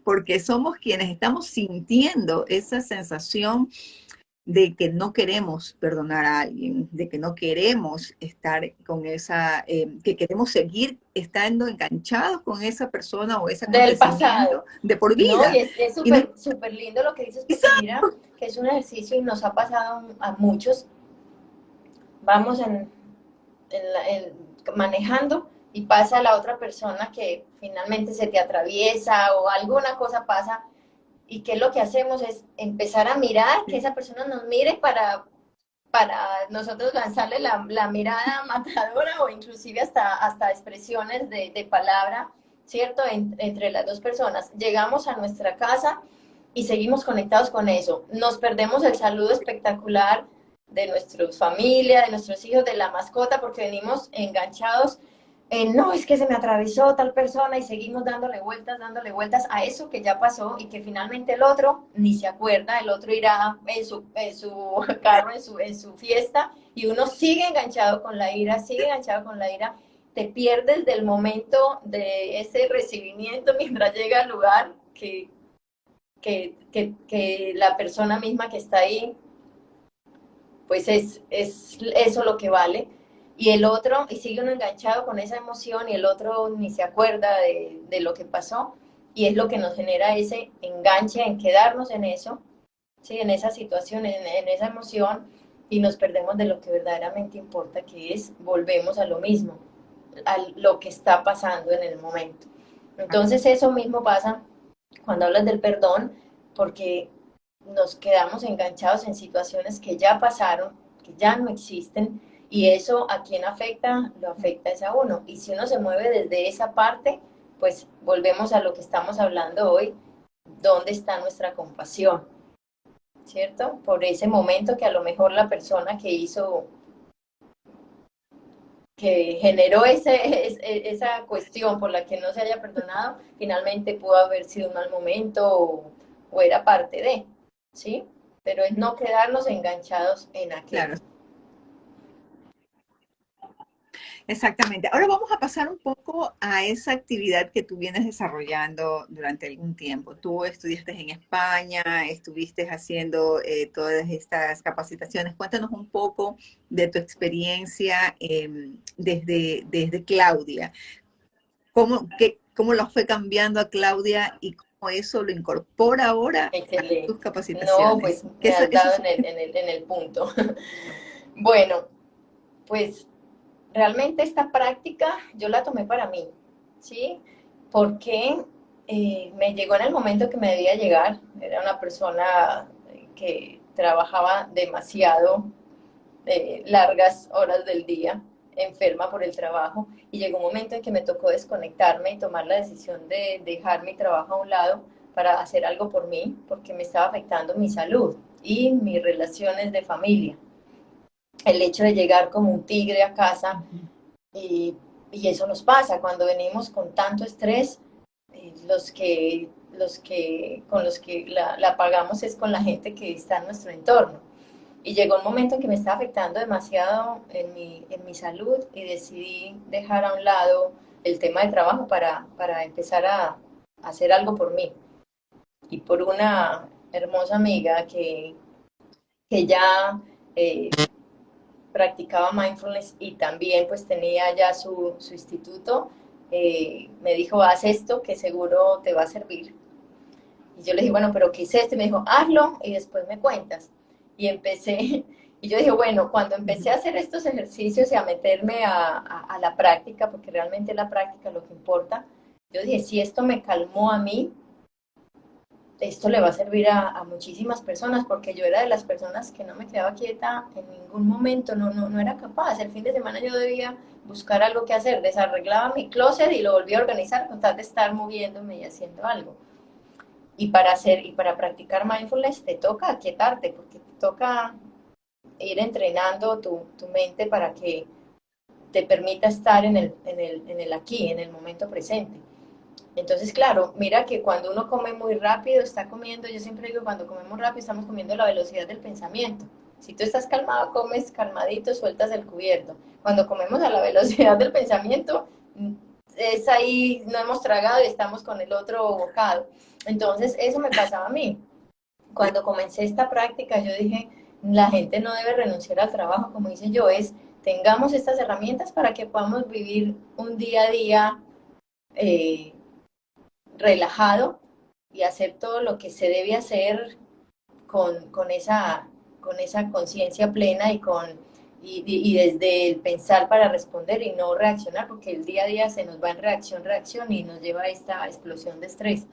porque somos quienes estamos sintiendo esa sensación de que no queremos perdonar a alguien, de que no queremos estar con esa, que queremos seguir estando enganchados con esa persona o ese Del pasado. acontecimiento de por No, y vida. es Y no, súper lindo lo que dices, porque mira que es un ejercicio y nos ha pasado a muchos. Vamos manejando y pasa la otra persona que finalmente se te atraviesa o alguna cosa pasa. ¿Y qué es lo que hacemos? Es empezar a mirar, que esa persona nos mire para nosotros lanzarle la mirada matadora o inclusive hasta expresiones de palabra, ¿cierto? Entre las dos personas. Llegamos a nuestra casa y seguimos conectados con eso. Nos perdemos el saludo espectacular de nuestra familia, de nuestros hijos, de la mascota, porque venimos enganchados en, no, es que se me atravesó tal persona y seguimos dándole vueltas a eso que ya pasó y que finalmente el otro ni se acuerda, el otro irá en su carro, en su fiesta y uno sigue enganchado con la ira, sigue enganchado con la ira, te pierdes del momento de ese recibimiento mientras llega al lugar que la persona misma que está ahí, pues es eso lo que vale. Y el otro, y sigue uno enganchado con esa emoción y el otro ni se acuerda de lo que pasó. Y es lo que nos genera ese enganche en quedarnos en eso, ¿sí? En esa situación, en esa emoción, y nos perdemos de lo que verdaderamente importa, que es, volvemos a lo mismo, a lo que está pasando en el momento. Entonces eso mismo pasa cuando hablas del perdón, porque nos quedamos enganchados en situaciones que ya pasaron, que ya no existen, y eso a quién afecta, lo afecta es a uno. Y si uno se mueve desde esa parte, pues volvemos a lo que estamos hablando hoy, ¿dónde está nuestra compasión? ¿Cierto? Por ese momento que a lo mejor la persona que generó esa cuestión por la que no se haya perdonado, finalmente pudo haber sido un mal momento o era parte de, ¿sí? Pero es no quedarnos enganchados en aquello. claro, exactamente. Ahora vamos a pasar un poco a esa actividad que tú vienes desarrollando durante algún tiempo. Tú estudiaste en España, estuviste haciendo todas estas capacitaciones. Cuéntanos un poco de tu experiencia desde Claudia. ¿Cómo lo fue cambiando a Claudia y cómo eso lo incorpora ahora a tus Excelente. No, capacitaciones? pues me has dado en el punto. Bueno, pues realmente esta práctica yo la tomé para mí, ¿sí? ¿Por qué? me llegó en el momento que me debía llegar. Era una persona que trabajaba demasiado, largas horas del día, enferma por el trabajo, y llegó un momento en que me tocó desconectarme y tomar la decisión de dejar mi trabajo a un lado para hacer algo por mí, porque me estaba afectando mi salud y mis relaciones de familia. El hecho de llegar como un tigre a casa, y, y eso nos pasa cuando venimos con tanto estrés, con los que la pagamos es con la gente que está en nuestro entorno. Y llegó un momento en que me estaba afectando demasiado en mi salud y decidí dejar a un lado el tema de trabajo para empezar a hacer algo por mí. Y por una hermosa amiga que ya practicaba mindfulness y también pues tenía ya su instituto, me dijo, haz esto que seguro te va a servir. Y yo le dije, bueno, pero ¿qué es esto? Y me dijo, hazlo y después me cuentas. Y empecé, y yo dije, bueno, cuando empecé a hacer estos ejercicios y a meterme a la práctica, porque realmente la práctica es lo que importa, yo dije, si esto me calmó a mí, esto le va a servir a muchísimas personas, porque yo era de las personas que no me quedaba quieta en ningún momento, no era capaz. El fin de semana yo debía buscar algo que hacer, desarreglaba mi closet y lo volví a organizar con tal de estar moviéndome y haciendo algo. Y para practicar mindfulness te toca aquietarte, porque te toca ir entrenando tu mente para que te permita estar en el aquí, en el momento presente. Entonces, claro, mira que cuando uno come muy rápido, está comiendo, yo siempre digo, cuando comemos rápido estamos comiendo a la velocidad del pensamiento. Si tú estás calmado, comes calmadito, sueltas el cubierto. Cuando comemos a la velocidad del pensamiento, es ahí, no hemos tragado y estamos con el otro bocado. Entonces, eso me pasaba a mí. Cuando comencé esta práctica, yo dije, la gente no debe renunciar al trabajo, como dice yo, es, tengamos estas herramientas para que podamos vivir un día a día eh, relajado y hacer todo lo que se debe hacer con, con esa conciencia plena y desde el pensar para responder y no reaccionar, porque el día a día se nos va en reacción, reacción y nos lleva a esta explosión de estrés.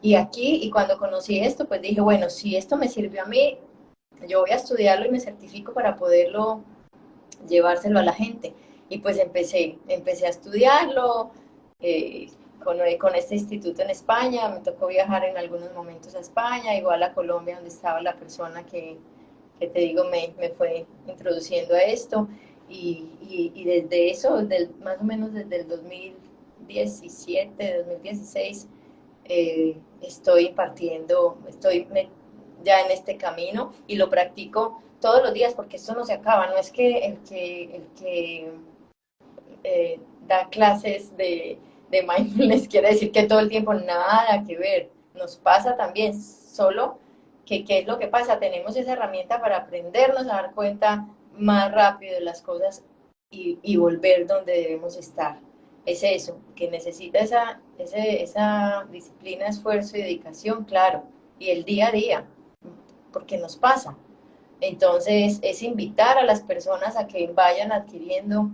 Y aquí, y cuando conocí esto, pues dije, bueno, si esto me sirvió a mí, yo voy a estudiarlo y me certifico para poderlo llevárselo a la gente. Y pues empecé a estudiarlo, eh, con este instituto en España, me tocó viajar en algunos momentos a España, igual a Colombia, donde estaba la persona que te digo me fue introduciendo a esto. Y desde eso, más o menos desde el 2017, 2016, estoy impartiendo, ya en este camino y lo practico todos los días porque esto no se acaba, no es que da clases de mindfulness quiere decir que todo el tiempo nada que ver, nos pasa también, solo que qué es lo que pasa, tenemos esa herramienta para aprendernos a dar cuenta más rápido de las cosas y volver donde debemos estar. Es eso, que necesita esa disciplina, esfuerzo y dedicación, claro, y el día a día, porque nos pasa. Entonces, es invitar a las personas a que vayan adquiriendo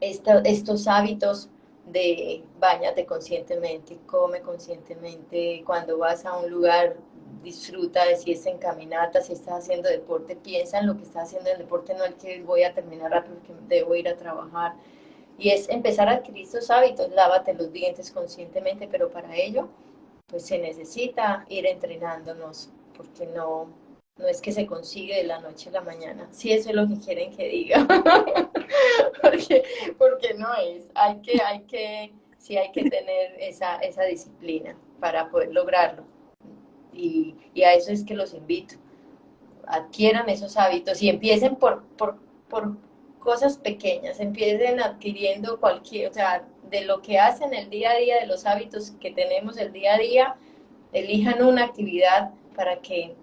estos hábitos de bañate conscientemente, come conscientemente, cuando vas a un lugar disfruta de si es en caminata, si estás haciendo deporte, piensa en lo que estás haciendo en el deporte, no el que voy a terminar rápido porque debo ir a trabajar. Y es empezar a adquirir estos hábitos, lávate los dientes conscientemente, pero para ello pues se necesita ir entrenándonos, porque no es que se consigue de la noche a la mañana, si eso es lo que quieren que diga, porque, porque no es, sí hay que tener esa disciplina para poder lograrlo, y a eso es que los invito, adquieran esos hábitos y empiecen por cosas pequeñas, empiecen adquiriendo cualquier, o sea, de lo que hacen el día a día, de los hábitos que tenemos el día a día, elijan una actividad para que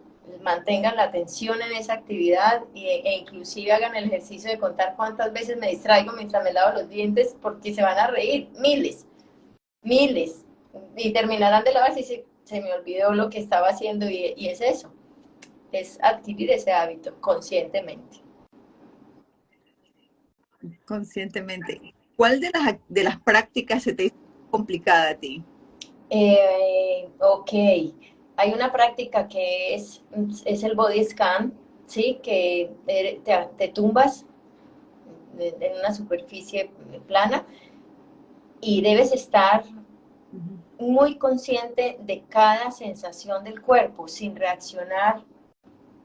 mantengan la atención en esa actividad e inclusive hagan el ejercicio de contar cuántas veces me distraigo mientras me lavo los dientes porque se van a reír, miles, miles, y terminarán de lavarse y se me olvidó lo que estaba haciendo y es eso, es adquirir ese hábito conscientemente. Conscientemente. ¿Cuál de las prácticas se te hizo complicada a ti? Ok, hay una práctica que es el body scan, ¿sí? Que te tumbas en una superficie plana y debes estar Ujú. muy consciente de cada sensación del cuerpo sin reaccionar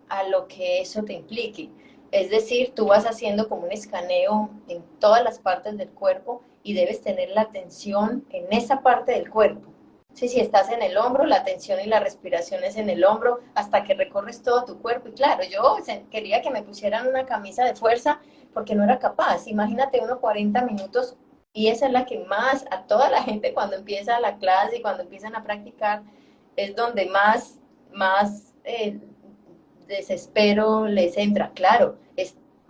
a lo que eso te implique. Es decir, tú vas haciendo como un escaneo en todas las partes del cuerpo y debes tener la atención en esa parte del cuerpo. Sí, si estás en el hombro, la atención y la respiración es en el hombro hasta que recorres todo tu cuerpo. Y claro, yo quería que me pusieran una camisa de fuerza porque no era capaz. Imagínate unos 40 minutos y esa es la que más a toda la gente cuando empieza la clase y cuando empiezan a practicar es donde más desespero les entra. Claro,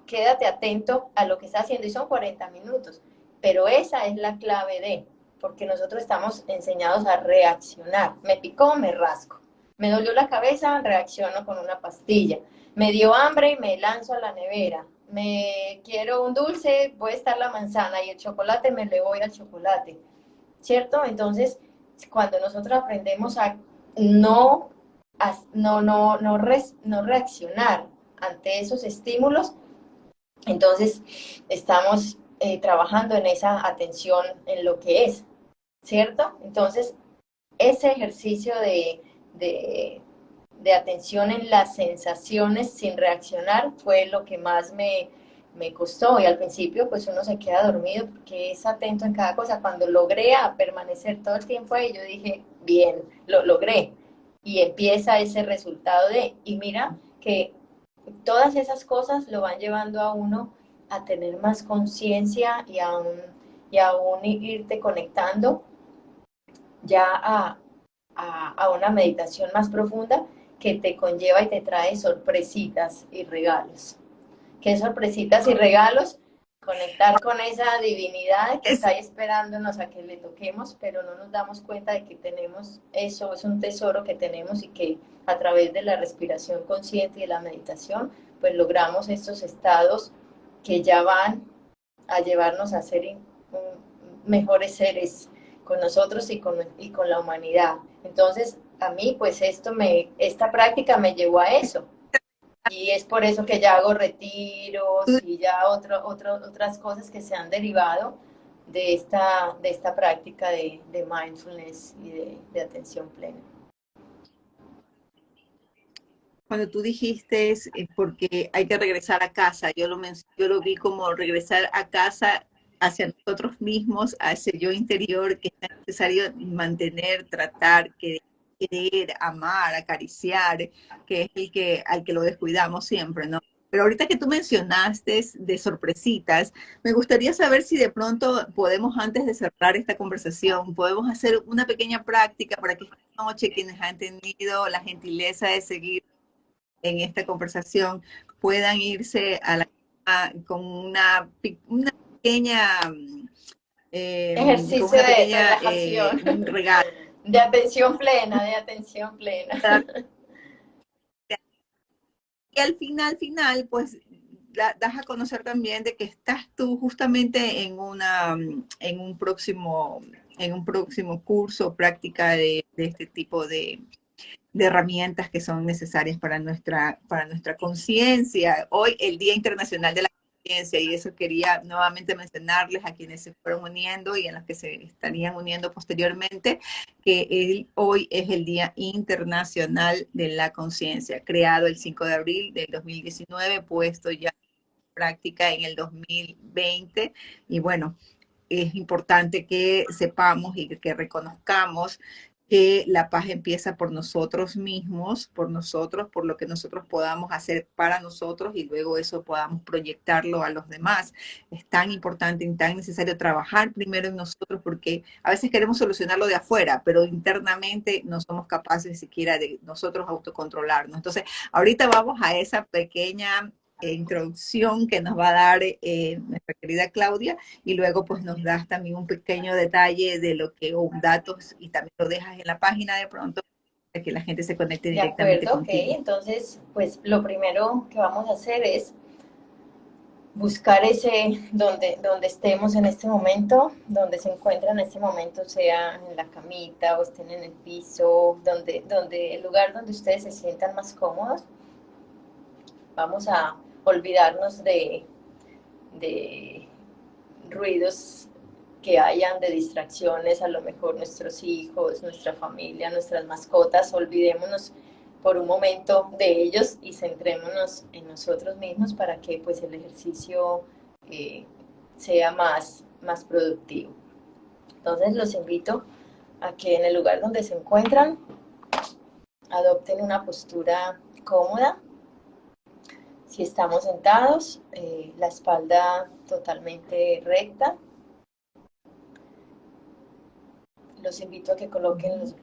quédate atento a lo que está haciendo y son 40 minutos, pero esa es la clave porque nosotros estamos enseñados a reaccionar. Me picó, me rasco. Me dolió la cabeza, reacciono con una pastilla. Me dio hambre, me lanzo a la nevera. Me quiero un dulce, voy a estar la manzana y el chocolate, me le voy al chocolate. ¿Cierto? Entonces, cuando nosotros aprendemos a no, no reaccionar ante esos estímulos, entonces estamos trabajando en esa atención en lo que es, ¿cierto? Entonces, ese ejercicio de, de atención en las sensaciones sin reaccionar fue lo que más me costó. Y al principio, pues uno se queda dormido porque es atento en cada cosa. Cuando logré a permanecer todo el tiempo ahí, yo dije, bien, lo logré. Y empieza ese resultado y mira que todas esas cosas lo van llevando a uno a tener más conciencia y a un irte conectando ya a una meditación más profunda que te conlleva y te trae sorpresitas y regalos. ¿Qué sorpresitas y regalos? Conectar con esa divinidad que Es, está ahí esperándonos a que le toquemos, pero no nos damos cuenta de que tenemos eso, es un tesoro que tenemos y que a través de la respiración consciente y de la meditación, pues logramos estos estados que ya van a llevarnos a ser mejores seres con nosotros y con la humanidad. Entonces, a mí, pues esta práctica me llevó a eso. Y es por eso que ya hago retiros y ya otras cosas que se han derivado de esta práctica de mindfulness y de atención plena. Cuando tú dijiste porque hay que regresar a casa, yo lo vi como regresar a casa hacia nosotros mismos, hacia el yo interior, que es necesario mantener, tratar, querer, amar, acariciar, que es al que lo descuidamos siempre, ¿no? Pero ahorita que tú mencionaste de sorpresitas, me gustaría saber si de pronto podemos, antes de cerrar esta conversación, podemos hacer una pequeña práctica para que esta noche quienes han tenido la gentileza de seguir en esta conversación puedan irse con una pequeña, con Ejercicio una de pequeña, relajación, un regalo. de atención plena, de atención plena. Y al final, pues das a conocer también de que estás tú justamente en un próximo curso, práctica de este tipo de herramientas que son necesarias para nuestra conciencia. Hoy, el Día Internacional de la Conciencia, y eso quería nuevamente mencionarles a quienes se fueron uniendo y a los que se estarían uniendo posteriormente, que hoy es el Día Internacional de la Conciencia, creado el 5 de abril del 2019, puesto ya en práctica en el 2020, y bueno, es importante que sepamos y que reconozcamos que la paz empieza por nosotros mismos, por nosotros, por lo que nosotros podamos hacer para nosotros y luego eso podamos proyectarlo a los demás. Es tan importante y tan necesario trabajar primero en nosotros porque a veces queremos solucionarlo de afuera, pero internamente no somos capaces ni siquiera de nosotros autocontrolarnos. Entonces, ahorita vamos a esa pequeña introducción que nos va a dar nuestra querida Claudia y luego pues nos das también un pequeño detalle de lo que, o datos y también lo dejas en la página de pronto para que la gente se conecte De directamente acuerdo, ok. contigo. Entonces, pues lo primero que vamos a hacer es buscar ese, donde estemos en este momento, donde se encuentran en este momento, sea en la camita o estén en el piso, el lugar donde ustedes se sientan más cómodos. Vamos a olvidarnos de ruidos que hayan, de distracciones, a lo mejor nuestros hijos, nuestra familia, nuestras mascotas, olvidémonos por un momento de ellos y centrémonos en nosotros mismos para que pues el ejercicio eh, sea más productivo. Entonces los invito a que en el lugar donde se encuentran adopten una postura cómoda. Si estamos sentados, la espalda totalmente recta. Los invito a que coloquen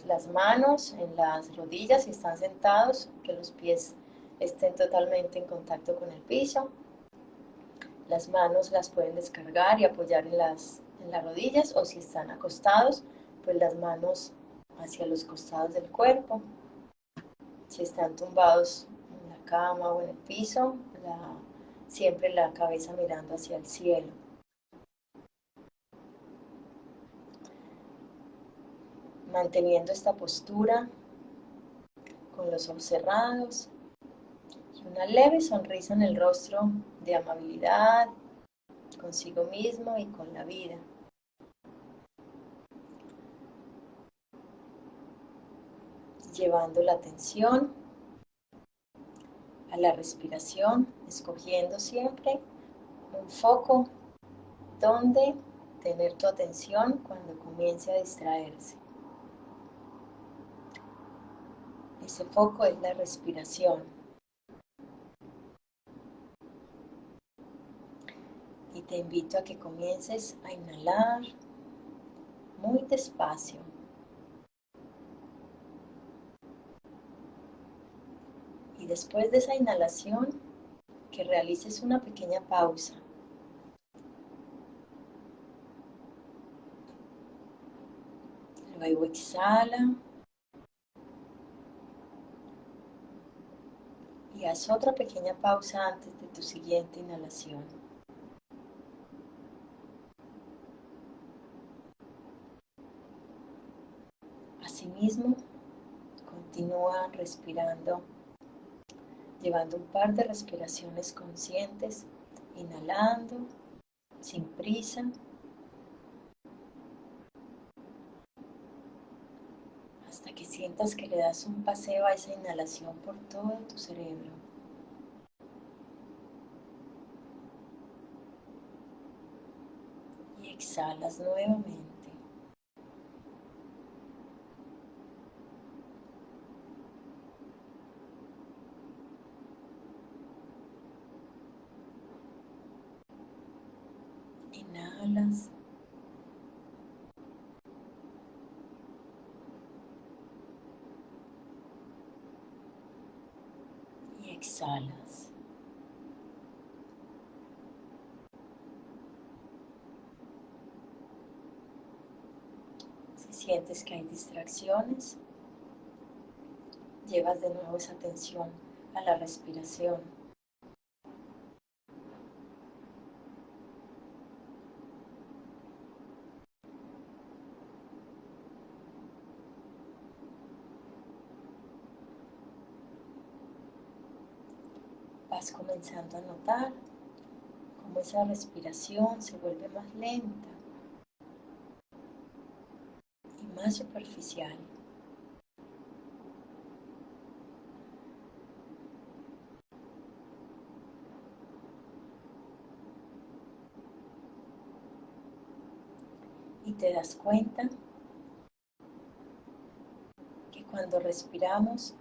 las manos en las rodillas si están sentados, que los pies estén totalmente en contacto con el piso. Las manos las pueden descargar y apoyar en las rodillas, o si están acostados, pues las manos hacia los costados del cuerpo. Si están tumbados en la cama o en el piso, siempre la cabeza mirando hacia el cielo. Manteniendo esta postura con los ojos cerrados y una leve sonrisa en el rostro de amabilidad consigo mismo y con la vida. Llevando la atención a la respiración, escogiendo siempre un foco donde tener tu atención cuando comience a distraerse. Ese foco es la respiración. Y te invito a que comiences a inhalar muy despacio. Y después de esa inhalación, que realices una pequeña pausa. Luego exhala y haz otra pequeña pausa antes de tu siguiente inhalación. Asimismo, continúa respirando, llevando un par de respiraciones conscientes, inhalando sin prisa, hasta que sientas que le das un paseo a esa inhalación por todo tu cerebro. Y exhalas nuevamente. Inhalas. Y exhalas. Si sientes que hay distracciones, llevas de nuevo esa atención a la respiración. Vas comenzando a notar cómo esa respiración se vuelve más lenta y más superficial. Y te das cuenta que cuando respiramos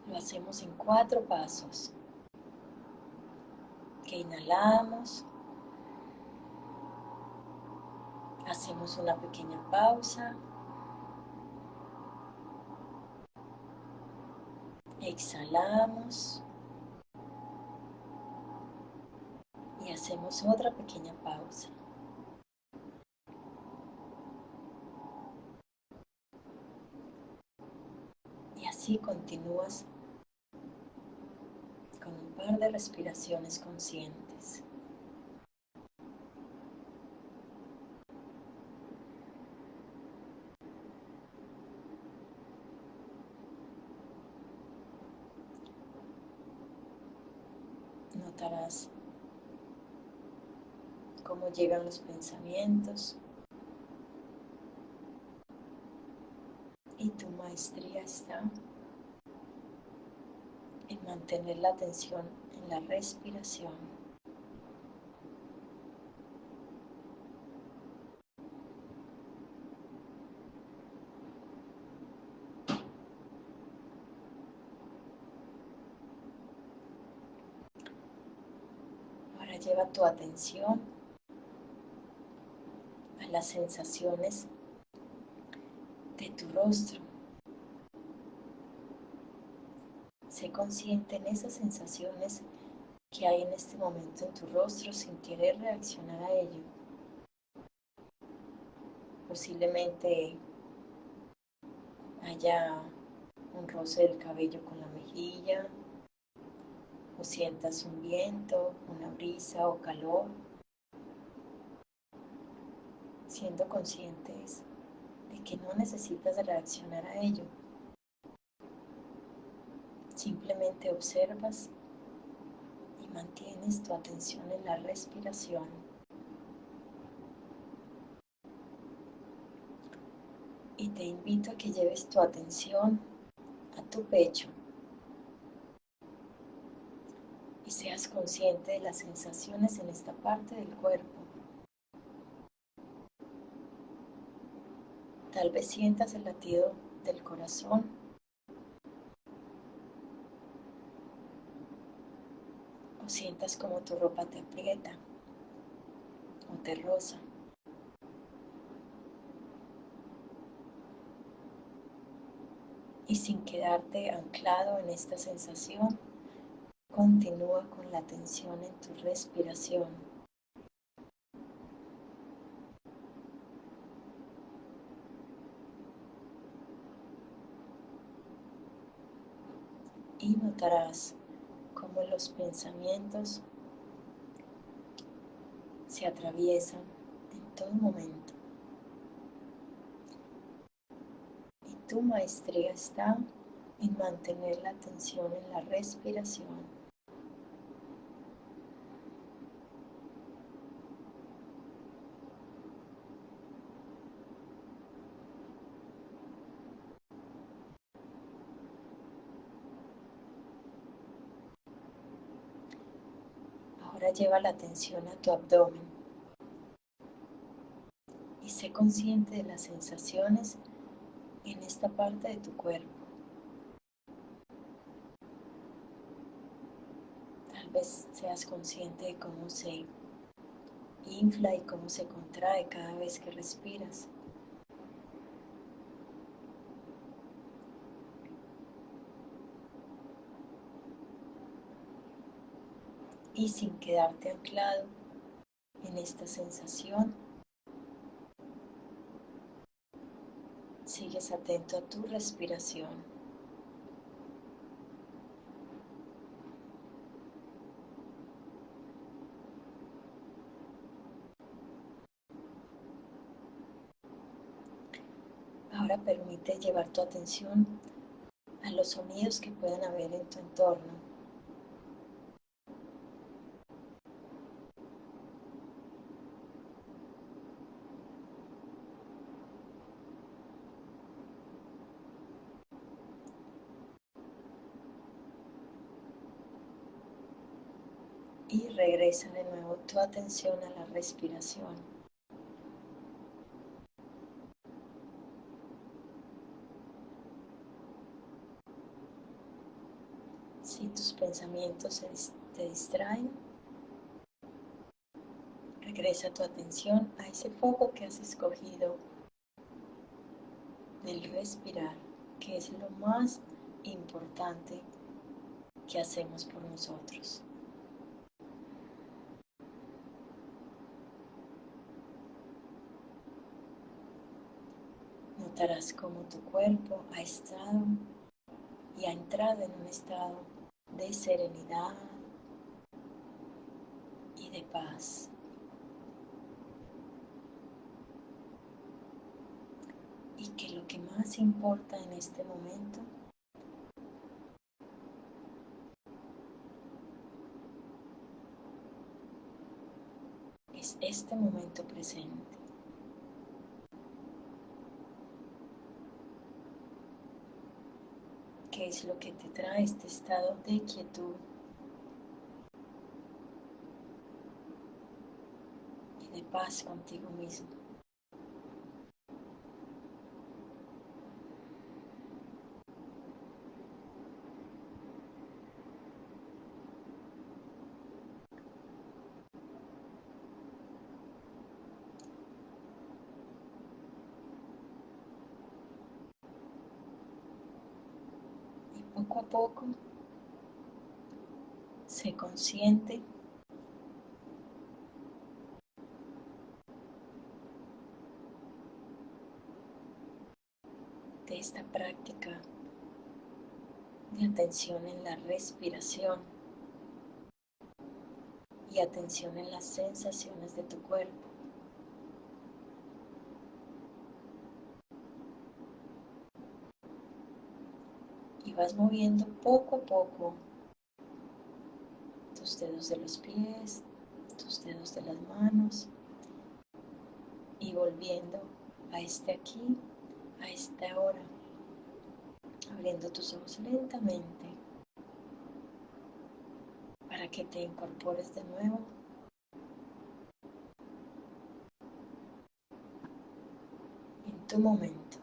lo hacemos en 4 pasos. Que inhalamos, hacemos una pequeña pausa, exhalamos y hacemos otra pequeña pausa. Y así continúas con un par de respiraciones conscientes. Notarás cómo llegan los pensamientos y tu maestría está en mantener la atención en la respiración. Ahora lleva tu atención a las sensaciones de tu rostro. Sé consciente en esas sensaciones que hay en este momento en tu rostro sin querer reaccionar a ello. Posiblemente haya un roce del cabello con la mejilla, o sientas un viento, una brisa o calor, siendo conscientes de que no necesitas reaccionar a ello. Simplemente observas y mantienes tu atención en la respiración. Y te invito a que lleves tu atención a tu pecho y seas consciente de las sensaciones en esta parte del cuerpo. Tal vez sientas el latido del corazón o sientas como tu ropa te aprieta o te roza. Y sin quedarte anclado en esta sensación, continúa con la atención en tu respiración. Y notarás cómo los pensamientos se atraviesan en todo momento. Y tu maestría está en mantener la atención en la respiración. Ahora lleva la atención a tu abdomen y sé consciente de las sensaciones en esta parte de tu cuerpo. Tal vez seas consciente de cómo se infla y cómo se contrae cada vez que respiras. Y sin quedarte anclado en esta sensación, sigues atento a tu respiración. Ahora permite llevar tu atención a los sonidos que puedan haber en tu entorno. Y regresa de nuevo tu atención a la respiración. Si tus pensamientos te distraen, regresa tu atención a ese foco que has escogido del respirar, que es lo más importante que hacemos por nosotros. Notarás cómo tu cuerpo ha estado y ha entrado en un estado de serenidad, de paz. Y que lo que más importa en este momento es este momento presente. ¿Qué es lo que te trae este estado de quietud y de paz contigo mismo? Y poco a poco, sé consciente de esta práctica de atención en la respiración y atención en las sensaciones de tu cuerpo. Y vas moviendo poco a poco tus dedos de los pies, tus dedos de las manos y volviendo a este aquí, a esta hora, abriendo tus ojos lentamente para que te incorpores de nuevo en tu momento.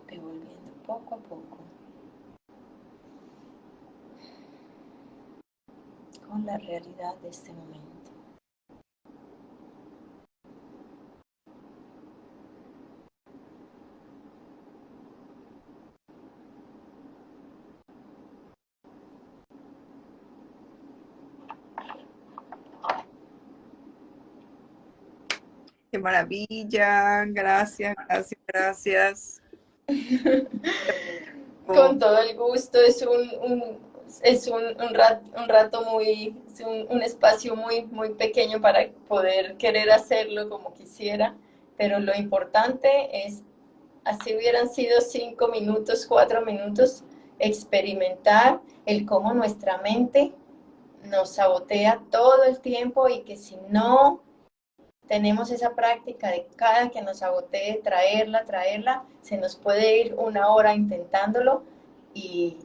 Ve volviendo poco a poco con la realidad de este momento. Qué maravilla, gracias, gracias, gracias. Con todo el gusto, un rato muy, es un espacio muy, muy pequeño para poder querer hacerlo como quisiera, pero lo importante es, así hubieran sido 5 minutos, 4 minutos, experimentar el cómo nuestra mente nos sabotea todo el tiempo y que si no tenemos esa práctica de cada que nos sabotee, traerla, se nos puede ir una hora intentándolo y,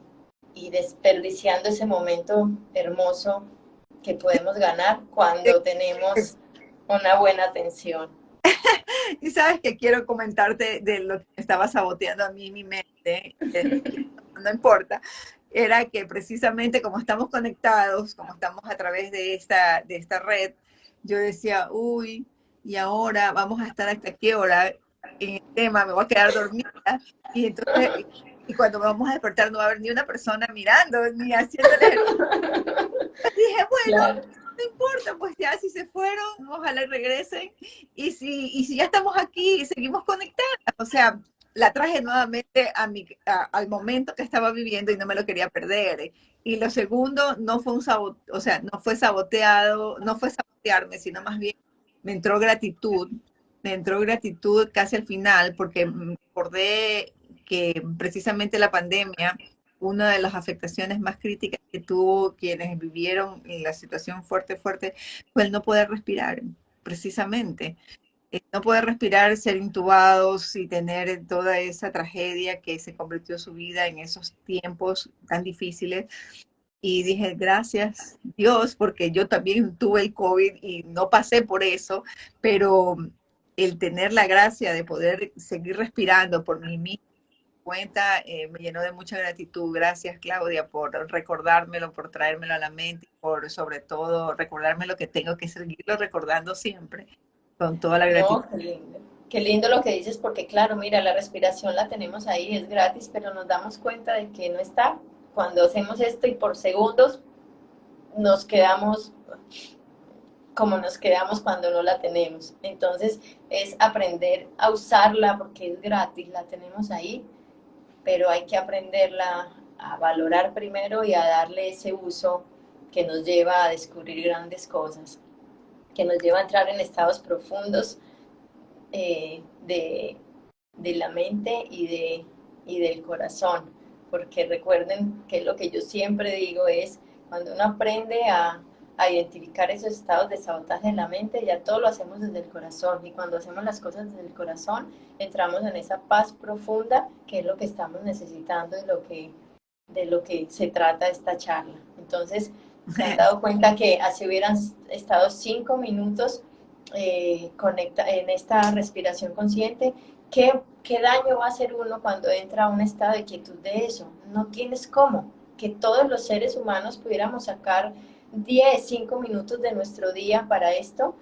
y desperdiciando ese momento hermoso que podemos ganar cuando tenemos una buena atención. Y sabes que quiero comentarte de lo que me estaba saboteando a mí mi mente, no importa, era que precisamente como estamos conectados, como estamos a través de esta red, yo decía, uy, y ahora vamos a estar hasta qué hora en el tema, me voy a quedar dormida, y entonces, y cuando vamos a despertar no va a haber ni una persona mirando, ni haciéndole. Dije, bueno, Claro. no importa, pues ya si se fueron, ojalá regresen. Y si ya estamos aquí y seguimos conectadas, o sea, la traje nuevamente al momento que estaba viviendo y no me lo quería perder. Y lo segundo, no fue o sea, no fue saboteado, no fue sabotearme, sino más bien me entró gratitud casi al final, porque me acordé que precisamente la pandemia, una de las afectaciones más críticas que tuvo quienes vivieron en la situación fuerte, fuerte, fue el no poder respirar, precisamente. No poder respirar, ser intubados y tener toda esa tragedia que se convirtió su vida en esos tiempos tan difíciles. Y dije, gracias Dios, porque yo también tuve el COVID y no pasé por eso, pero el tener la gracia de poder seguir respirando por mí misma cuenta, me llenó de mucha gratitud. Gracias, Claudia, por recordármelo, por traérmelo a la mente, por sobre todo recordarme lo que tengo que seguirlo recordando siempre, con toda la gratitud. No, qué lindo. Qué lindo lo que dices, porque claro, mira, la respiración la tenemos ahí, es gratis, pero nos damos cuenta de que no está. Cuando hacemos esto y por segundos nos quedamos como nos quedamos cuando no la tenemos. Entonces es aprender a usarla porque es gratis, la tenemos ahí, pero hay que aprenderla a valorar primero y a darle ese uso que nos lleva a descubrir grandes cosas, que nos lleva a entrar en estados profundos eh, de, de la mente y del corazón. Porque recuerden que lo que yo siempre digo es, cuando uno aprende a identificar esos estados de sabotaje en la mente, ya todo lo hacemos desde el corazón. Y cuando hacemos las cosas desde el corazón, entramos en esa paz profunda que es lo que estamos necesitando de lo que se trata esta charla. Entonces, se han dado cuenta que así hubieran estado 5 minutos en esta respiración consciente, ¿qué daño va a hacer uno cuando entra a un estado de quietud de eso? No tienes cómo. Que todos los seres humanos pudiéramos sacar 10, 5 minutos de nuestro día para esto,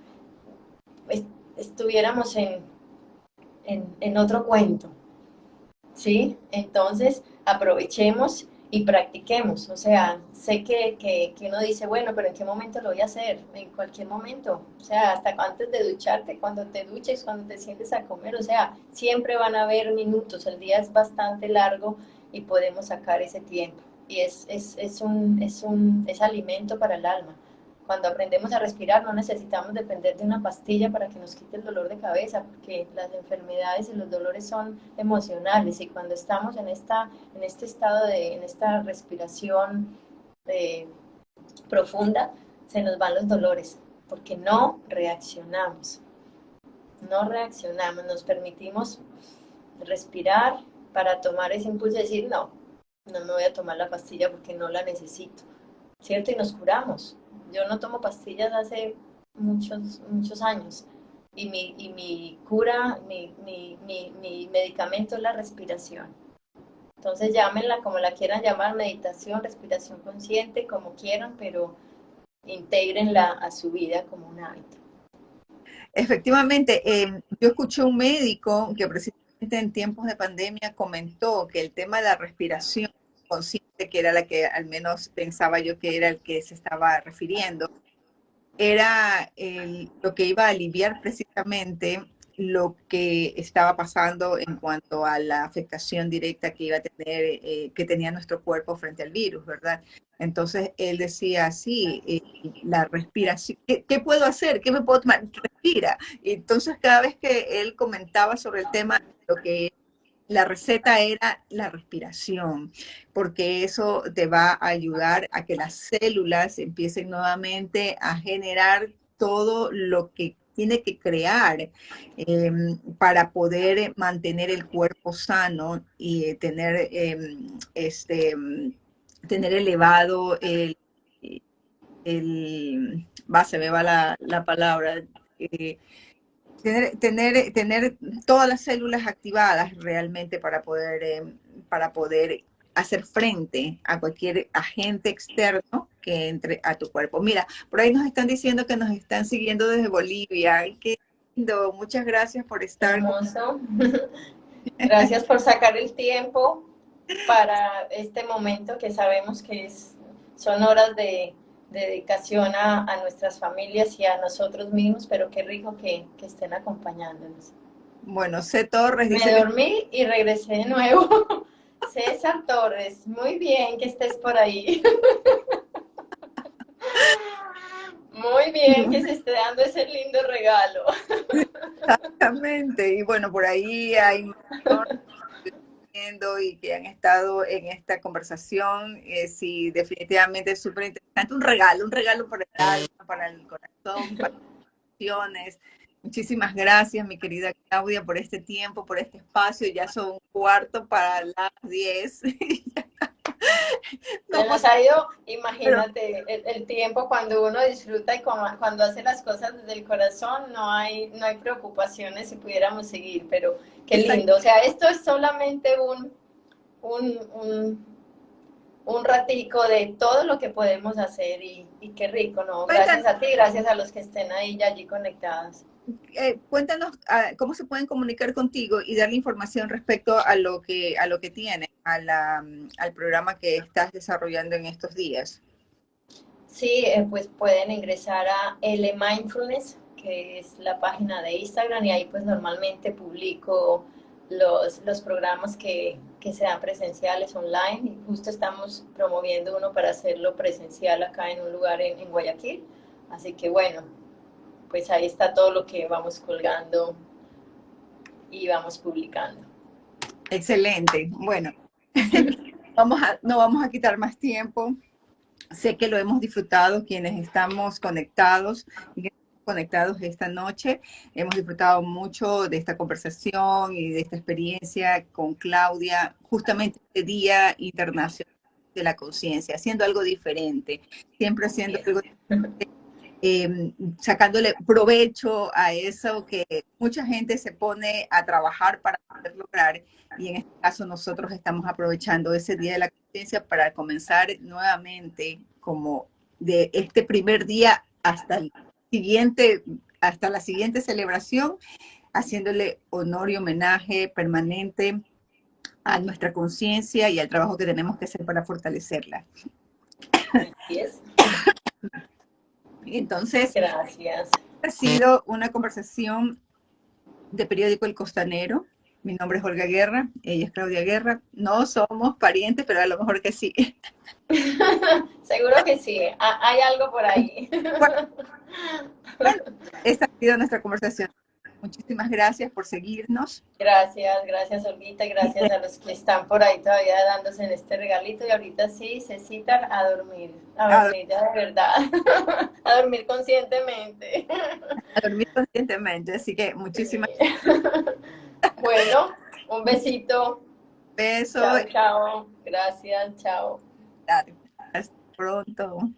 estuviéramos en otro cuento, ¿sí? Entonces, aprovechemos y practiquemos. O sea, sé que uno dice, bueno, pero ¿en qué momento lo voy a hacer? En cualquier momento. O sea, hasta antes de ducharte, cuando te duches, cuando te sientes a comer. O sea, siempre van a haber minutos. El día es bastante largo y podemos sacar ese tiempo. Y es alimento para el alma. Cuando aprendemos a respirar no necesitamos depender de una pastilla para que nos quite el dolor de cabeza, porque las enfermedades y los dolores son emocionales y cuando estamos en este estado en esta respiración eh, profunda, se nos van los dolores, porque no reaccionamos, nos permitimos respirar para tomar ese impulso de decir, no, no me voy a tomar la pastilla porque no la necesito, ¿cierto? Y nos curamos. Yo no tomo pastillas hace muchos años y mi cura, mi medicamento es la respiración. Entonces llámenla como la quieran llamar, meditación, respiración consciente, como quieran, pero intégrenla a su vida como un hábito. Efectivamente, yo escuché un médico que precisamente en tiempos de pandemia comentó que el tema de la respiración consciente, que era la que al menos pensaba yo que era el que se estaba refiriendo, era lo que iba a aliviar precisamente lo que estaba pasando en cuanto a la afectación directa que iba a tener, que tenía nuestro cuerpo frente al virus, ¿verdad? Entonces él decía, sí, la respiración, ¿qué puedo hacer? ¿Qué me puedo tomar? Respira. Y entonces cada vez que él comentaba sobre el tema, lo que la receta era la respiración, porque eso te va a ayudar a que las células empiecen nuevamente a generar todo lo que tiene que crear para poder mantener el cuerpo sano y tener elevado se me va la palabra, tener todas las células activadas realmente para poder hacer frente a cualquier agente externo que entre a tu cuerpo. Mira, por ahí nos están diciendo que nos están siguiendo desde Bolivia. Ay, qué lindo. Muchas gracias por estar con... Hermoso. Gracias por sacar el tiempo para este momento que sabemos que son horas de dedicación a nuestras familias y a nosotros mismos, pero qué rico que estén acompañándonos. Bueno, C. Torres Me dice, dormí y regresé de nuevo. César Torres, muy bien que estés por ahí. Muy bien que se esté dando ese lindo regalo. exactamente. Y bueno, por ahí hay y que han estado en esta conversación. Sí, definitivamente es súper interesante. Un regalo para el alma, para el corazón, para las emociones. Muchísimas gracias, mi querida Claudia, por este tiempo, por este espacio. Ya son un cuarto para las 10. Se No, nos pues, ha ido, pero imagínate, el tiempo cuando uno disfruta y cuando hace las cosas desde el corazón, no hay preocupaciones si pudiéramos seguir, pero qué exacto. lindo. O sea, esto es solamente un, un, un ratico de todo lo que podemos hacer y qué rico, ¿no? Gracias Cuéntanos, a ti, gracias a los que estén ahí ya allí conectados. cuéntanos cómo se pueden comunicar contigo y darle información respecto a lo que tiene, al programa que estás desarrollando en estos días. Sí, pues pueden ingresar a L Mindfulness, que es la página de Instagram, y ahí pues normalmente publico los programas que se dan presenciales online y justo estamos promoviendo uno para hacerlo presencial acá en un lugar en Guayaquil. Así que bueno, pues ahí está todo lo que vamos colgando y vamos publicando. Excelente. Bueno, no vamos a quitar más tiempo. Sé que lo hemos disfrutado quienes estamos conectados esta noche. Hemos disfrutado mucho de esta conversación y de esta experiencia con Claudia, justamente este Día Internacional de la Conciencia, haciendo algo diferente, siempre haciendo algo diferente, sacándole provecho a eso que mucha gente se pone a trabajar para poder lograr, y en este caso nosotros estamos aprovechando ese Día de la Conciencia para comenzar nuevamente como de este primer día hasta la siguiente celebración, haciéndole honor y homenaje permanente a nuestra conciencia y al trabajo que tenemos que hacer para fortalecerla. Así es. Entonces, gracias. Ha sido una conversación de Periódico El Costanero. Mi nombre es Olga Guerra, ella es Claudia Guerra. No somos parientes, pero a lo mejor que sí. Seguro que sí, hay algo por ahí. Bueno, esta ha sido nuestra conversación. Muchísimas gracias por seguirnos. Gracias Olguita, gracias a los que están por ahí todavía dándose en este regalito y ahorita sí se citan a dormir ya de verdad, a dormir conscientemente. A dormir conscientemente, así que muchísimas gracias. Bueno, un besito. besos. Chao, chao. Gracias, chao. Hasta pronto.